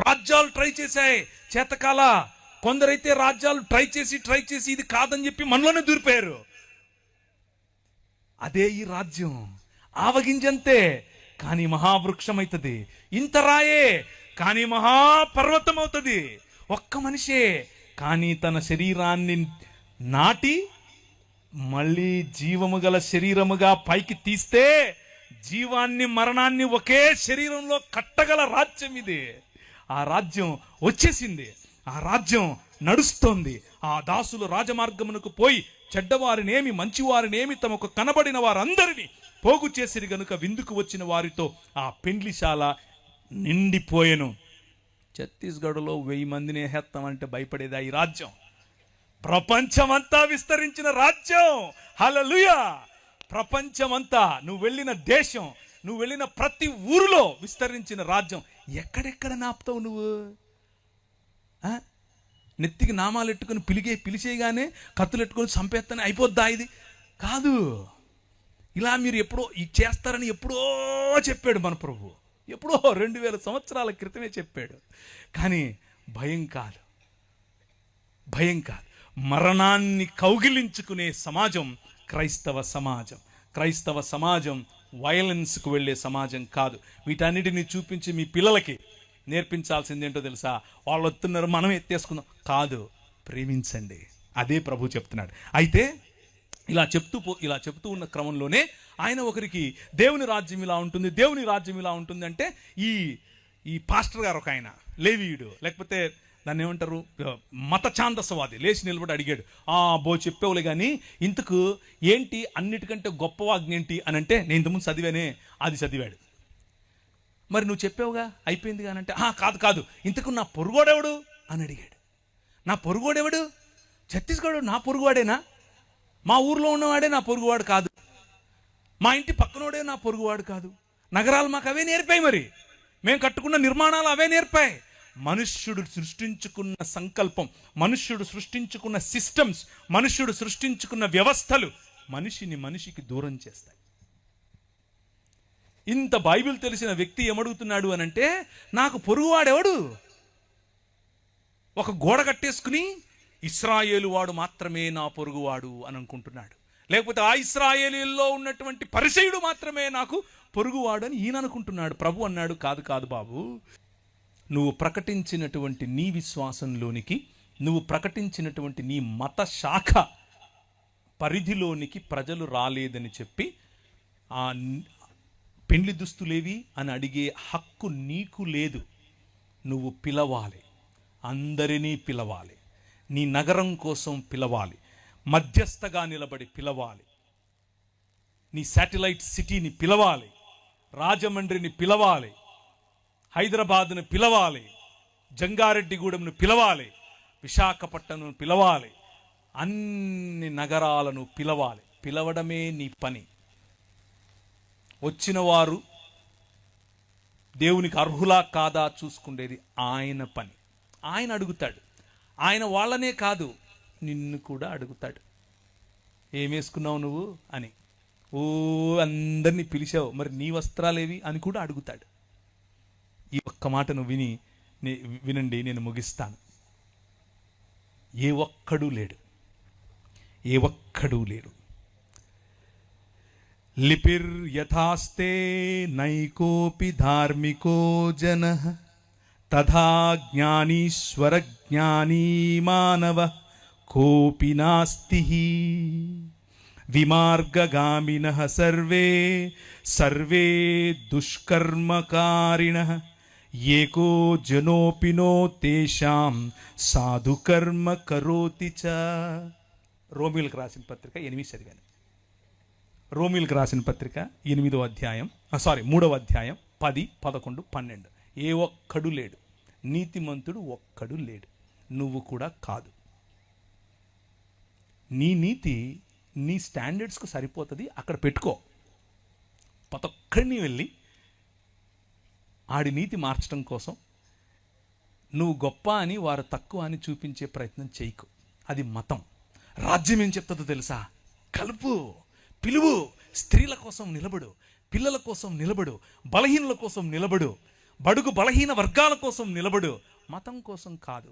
రాజ్యాలు ట్రై చేశాయి, చేతకాల. కొందరైతే రాజ్యాలు ట్రై చేసి ఇది కాదని చెప్పి మనలోనే దూరిపోయారు. అదే ఈ రాజ్యం. ఆవగింజంతే, కానీ మహావృక్షం అవుతుంది. ఇంత రాయే, కానీ మహాపర్వతం అవుతుంది. ఒక్క మనిషే, కానీ తన శరీరాన్ని నాటి మళ్ళీ జీవము గల శరీరముగా పైకి తీస్తే జీవాన్ని, మరణాన్ని ఒకే శరీరంలో కట్టగల రాజ్యం ఇది. ఆ రాజ్యం వచ్చేసింది. ఆ రాజ్యం నడుస్తోంది. ఆ దాసులు రాజమార్గమునకు పోయి చెడ్డవారినేమి మంచివారినేమి తమకు కనబడిన వారందరినీ పోగు చేసిరి గనుక విందుకు వచ్చిన వారితో ఆ పెండ్లిశాల నిండిపోయెను. ఛత్తీస్గఢ్లో 1000 మందిని వేస్తామంటే భయపడేదా ఈ రాజ్యం? ప్రపంచమంతా విస్తరించిన రాజ్యం. హల్లెలూయా. ప్రపంచమంతా, నువ్వు వెళ్ళిన దేశం, నువ్వు వెళ్ళిన ప్రతి ఊరిలో విస్తరించిన రాజ్యం. ఎక్కడెక్కడ నాపుతావు నువ్వు? నెత్తికి నామాలు ఎట్టుకుని పిలిచేయగానే కత్తులు ఎట్టుకొని చంపేస్తానే అయిపోద్దా? ఇది కాదు. ఇలా మీరు ఎప్పుడో చేస్తారని ఎప్పుడో చెప్పాడు మన ప్రభు. ఎప్పుడో 2000 సంవత్సరాల క్రితమే చెప్పాడు. కానీ భయం కాదు. మరణాన్ని కౌగిలించుకునే సమాజం క్రైస్తవ సమాజం. క్రైస్తవ సమాజం వైలెన్స్కు వెళ్ళే సమాజం కాదు. వీటన్నిటిని చూపించి మీ పిల్లలకి నేర్పించాల్సింది ఏంటో తెలుసా? వాళ్ళు వస్తున్నారు, మనం ఎత్తేసుకుందాం కాదు. ప్రేమించండి. అదే ప్రభు చెప్తున్నాడు. అయితే ఇలా చెప్తూ ఉన్న క్రమంలోనే ఆయన ఒకరికి దేవుని రాజ్యం ఇలా ఉంటుంది అంటే ఈ పాస్టర్ గారు, ఒక ఆయన లేవీయుడు, లేకపోతే దాన్ని ఏమంటారు, మత ఛాందసవాది, లేచి నిలబడి అడిగాడు, చెప్పేవులే కానీ ఇంతకు ఏంటి అన్నిటికంటే గొప్ప ఆజ్ఞ ఏంటి అని అంటే, నేను ఇంతకుముందు చదివానే, అది చదివాడు. మరి నువ్వు చెప్పావుగా అయిపోయింది కానంటే, కాదు, ఇంతకు నా పొరుగోడెవడు అని అడిగాడు. నా పొరుగోడెవడు? ఛత్తీస్గఢ్ నా పొరుగువాడేనా? మా ఊర్లో ఉన్నవాడే నా పొరుగువాడు కాదు. మా ఇంటి పక్కనోడే నా పొరుగువాడు కాదు. నగరాలు మాకు అవే నేర్పాయి. మరి మేము కట్టుకున్న నిర్మాణాలు అవే నేర్పాయి. మనుష్యుడు సృష్టించుకున్న సంకల్పం, మనుష్యుడు సృష్టించుకున్న సిస్టమ్స్, మనుష్యుడు సృష్టించుకున్న వ్యవస్థలు మనిషికి దూరం చేస్తాయి. ఇంత బైబిల్ తెలిసిన వ్యక్తి ఏమడుగుతున్నాడు అనంటే, నాకు పొరుగువాడెవడు? ఒక గోడ కట్టేసుకుని ఇశ్రాయేలు వాడు మాత్రమే నా పొరుగువాడు అని అనుకుంటున్నాడు. లేకపోతే ఆ ఇశ్రాయేలీల్లో ఉన్నటువంటి పరిసయుడు మాత్రమే నాకు పొరుగువాడు అని ఈయన అనుకుంటున్నాడు. ప్రభు అన్నాడు, కాదు బాబు, నువ్వు ప్రకటించినటువంటి నీ విశ్వాసంలోనికి, నువ్వు ప్రకటించినటువంటి నీ మత శాఖ పరిధిలోనికి ప్రజలు రాలేదని చెప్పి ఆ పెండ్లి దుస్తులేవి అని అడిగే హక్కు నీకు లేదు. నువ్వు పిలవాలి, అందరినీ పిలవాలి, నీ నగరం కోసం పిలవాలి, మధ్యస్థగా నిలబడి పిలవాలి, నీ శాటిలైట్ సిటీని పిలవాలి, రాజమండ్రిని పిలవాలి, హైదరాబాద్ను పిలవాలి, జంగారెడ్డిగూడెంను పిలవాలి, విశాఖపట్నంను పిలవాలి, అన్ని నగరాలను పిలవాలి. పిలవడమే నీ పని. వచ్చిన వారు దేవునికి అర్హులా కాదా చూసుకునేది ఆయన పని. ఆయన అడుగుతాడు. ఆయన వాళ్ళనే కాదు, నిన్ను కూడా అడుగుతాడు. ఏమేసుకున్నావు నువ్వు అని. అందరినీ పిలిచావు, మరి నీ వస్త్రాలేవి అని కూడా అడుగుతాడు. ఈ ఒక్క మాటను వినండి, నేను ముగిస్తాను. ఏ ఒక్కడూ లేడు, ఏ ఒక్కడూ లేరు. లిపిర్యథాస్తే నైకోపి ధార్మికో జనః తథా జ్ఞానీశ్వర జ్ఞానీ మానవ కోపి నాస్తి. విమార్గగామినః సర్వే సర్వే దుష్కర్మకారిణః ఏకో జనోపినో తేషాం సాధుకర్మ కరోతి చ. రోమిలకు రాసిన పత్రిక 8 చదివాను. రోమిలకు రాసిన పత్రిక 8వ అధ్యాయం 3వ అధ్యాయం 10, 11, 12. ఏ ఒక్కడు లేడు, నీతిమంతుడు ఒక్కడు లేడు, నువ్వు కూడా కాదు. నీ నీతి నీ స్టాండర్డ్స్కు సరిపోతుంది, అక్కడ పెట్టుకో. ప్రతి ఒక్కడిని వెళ్ళి ఆడి నీతి మార్చడం కోసం నువ్వు గొప్ప అని వారు తక్కువ అని చూపించే ప్రయత్నం చేయకు. అది మతం. రాజ్యం ఏం చెప్తుందో తెలుసా? కలుపు, పిలువు, స్త్రీల కోసం నిలబడు, పిల్లల కోసం నిలబడు, బలహీనుల కోసం నిలబడు, బడుగు బలహీన వర్గాల కోసం నిలబడు. మతం కోసం కాదు.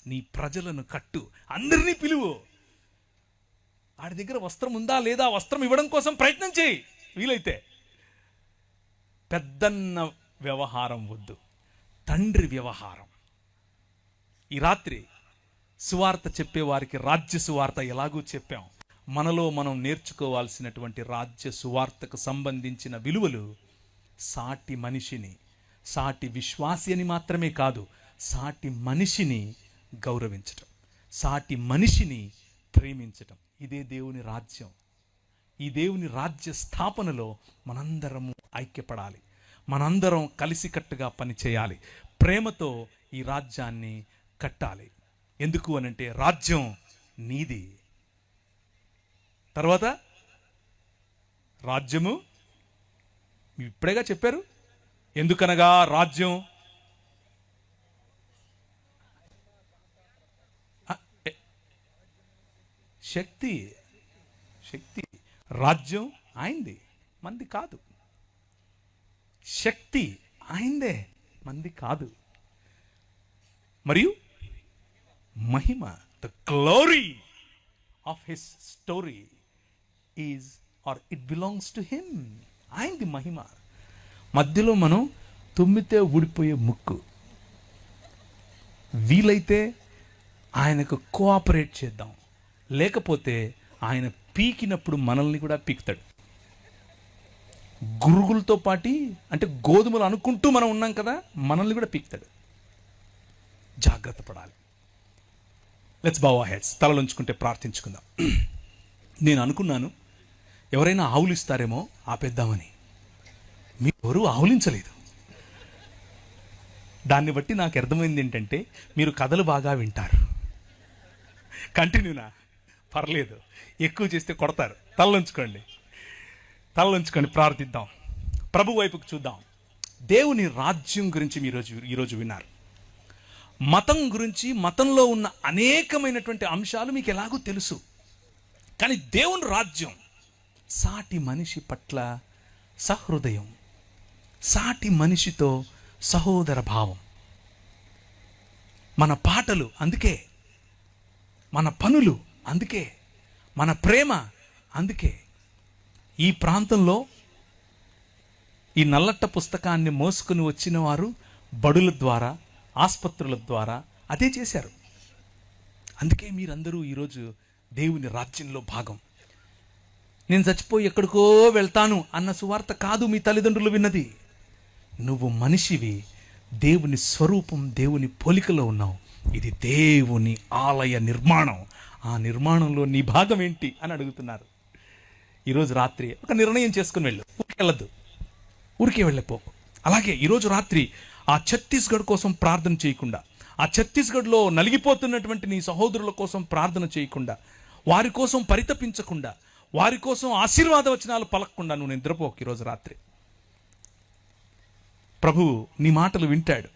నీ ప్రజలను కట్టు, అందరినీ పిలువు. ఆడి దగ్గర వస్త్రం ఉందా లేదా, వస్త్రం ఇవ్వడం కోసం ప్రయత్నం చేయి వీలైతే. పెద్దన్న వ్యవహారం వద్దు, తండ్రి వ్యవహారం. ఈ రాత్రి సువార్త చెప్పేవారికి రాజ్య సువార్త ఎలాగూ చెప్పాం. మనలో మనం నేర్చుకోవాల్సినటువంటి రాజ్య సువార్తకు సంబంధించిన విలువలు సాటి మనిషిని, సాటి విశ్వాసి అని మాత్రమే కాదు, సాటి మనిషిని గౌరవించటం, సాటి మనిషిని ప్రేమించటం. ఇదే దేవుని రాజ్యం. ఈ దేవుని రాజ్య స్థాపనలో మనందరము ఐక్యపడాలి, మనందరం కలిసికట్టుగా పనిచేయాలి, ప్రేమతో ఈ రాజ్యాన్ని కట్టాలి. ఎందుకు అనంటే రాజ్యం నీది. తర్వాత రాజ్యము ఇప్పుడేగా చెప్పారు. ఎందుకనగా రాజ్యం శక్తి, శక్తి. రాజ్యం ఆయనది, మంది కాదు. శక్తి ఆయనదే, మంది కాదు. మరియు మహిమ, the glory of his story is are it belongs to him. ఆయనది మహిమ. మధ్యలో మనం తుమ్మితే ఊడిపోయే ముక్కు. వీలైతే ఆయనకు కోఆపరేట్ చేద్దాం, లేకపోతే ఆయన పీకినప్పుడు మనల్ని కూడా పీకుతాడు. గురుగులతో పాటి, అంటే గోధుమలు అనుకుంటూ మనం ఉన్నాం కదా, మనల్ని కూడా పీకుతాడు. జాగ్రత్త పడాలి. Let's bow our heads. తలలుంచుకుంటే ప్రార్థించుకుందాం. నేను అనుకున్నాను ఎవరైనా ఆవులు ఇస్తారేమో ఆపేద్దామని. మీరు ఎవరు ఆవులించలేదు. దాన్ని బట్టి నాకు అర్థమైంది ఏంటంటే మీరు కథలు బాగా వింటారు. కంటిన్యూనా? పర్లేదు, ఎక్కువ చేస్తే కొడతారు. తలలుంచుకోండి, తలలుంచుకోండి, ప్రార్థిద్దాం. ప్రభు వైపుకు చూద్దాం. దేవుని రాజ్యం గురించి ఈరోజు విన్నారు. మతం గురించి, మతంలో ఉన్న అనేకమైనటువంటి అంశాలు మీకు ఎలాగో తెలుసు. కానీ దేవుని రాజ్యం సాటి మనిషి పట్ల సహృదయం, సాటి మనిషితో సహోదర భావం. మన పాటలు అందుకే, మన పనులు అందుకే, మన ప్రేమ అందుకే. ఈ ప్రాంతంలో ఈ నల్లట్ట పుస్తకాన్ని మోసుకుని వచ్చిన వారు బడుల ద్వారా, ఆసుపత్రుల ద్వారా అదే చేశారు. అందుకే మీరందరూ ఈరోజు దేవుని రాజ్యంలో భాగం. నేను చచ్చిపోయి ఎక్కడికో వెళ్తాను అన్న సువార్త కాదు మీ తల్లిదండ్రులు విన్నది. నువ్వు మనిషివి, దేవుని స్వరూపం, దేవుని పోలికలో ఉన్నావు. ఇది దేవుని ఆలయ నిర్మాణం. ఆ నిర్మాణంలో నీ భాగం ఏంటి అని అడుగుతున్నారు. ఈరోజు రాత్రి ఒక నిర్ణయం చేసుకుని వెళ్ళు. ఊరికి వెళ్ళద్దు, ఊరికే వెళ్ళిపోకు. అలాగే ఈరోజు రాత్రి ఆ ఛత్తీస్గఢ్ కోసం ప్రార్థన చేయకుండా, ఆ ఛత్తీస్గఢ్లో నలిగిపోతున్నటువంటి నీ సహోదరుల కోసం ప్రార్థన చేయకుండా, వారి కోసం పరితపించకుండా, వారి కోసం ఆశీర్వాద వచనాలు పలకకుండా నువ్వు నిద్రపోకు. ఈరోజు రాత్రి ప్రభువు నీ మాటలు వింటాడు.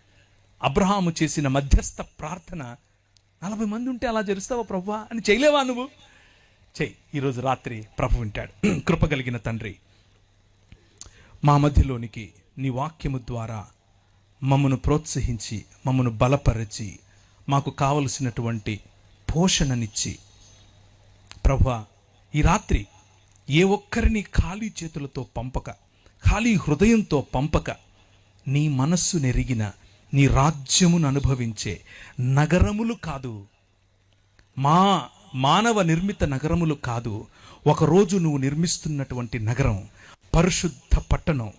అబ్రహాము చేసిన మధ్యస్థ ప్రార్థన 40 మంది ఉంటే అలా జరుస్తావా ప్రభువా అని చేయలేవా? నువ్వు చెయ్యి. ఈరోజు రాత్రి ప్రభు వింటాడు. కృపగలిగిన తండ్రి, మా మధ్యలోనికి నీ వాక్యము ద్వారా మమ్మను ప్రోత్సహించి, మమ్మను బలపరిచి, మాకు కావలసినటువంటి పోషణనిచ్చి, ప్రభువా, ఈ రాత్రి ఏ ఒక్కరిని ఖాళీ చేతులతో పంపక, ఖాళీ హృదయంతో పంపక, నీ మనస్సు నెరిగిన, నీ రాజ్యమును అనుభవించే నగరములు కాదు, మా మానవ నిర్మిత నగరములు కాదు, ఒకరోజు నువ్వు నిర్మిస్తున్నటువంటి నగరం, పరిశుద్ధ పట్టణం,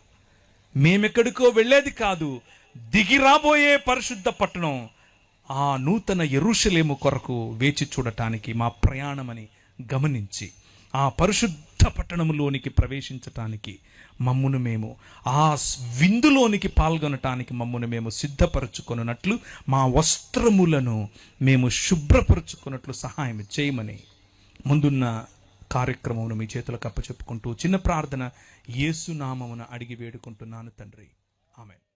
మేమెక్కడికో వెళ్ళేది కాదు, దిగి రాబోయే పరిశుద్ధ పట్టణం, ఆ నూతన యెరూషలేము కొరకు వేచి చూడటానికి మా ప్రయాణమని గమనించి ఆ పరిశుద్ధ పట్టణములోనికి ప్రవేశించటానికి మమ్మును మేము, ఆ విందులోనికి పాల్గొనటానికి మమ్మును మేము సిద్ధపరచుకొనున్నట్లు, మా వస్త్రములను మేము శుభ్రపరచుకున్నట్లు సహాయం చేయమని ముందున్న కార్యక్రమమును మీ చేతులకు అప్పచెప్పుకుంటూ చిన్న ప్రార్థన యేసు నామమున అడిగి వేడుకుంటున్నాను తండ్రి. ఆమేన్.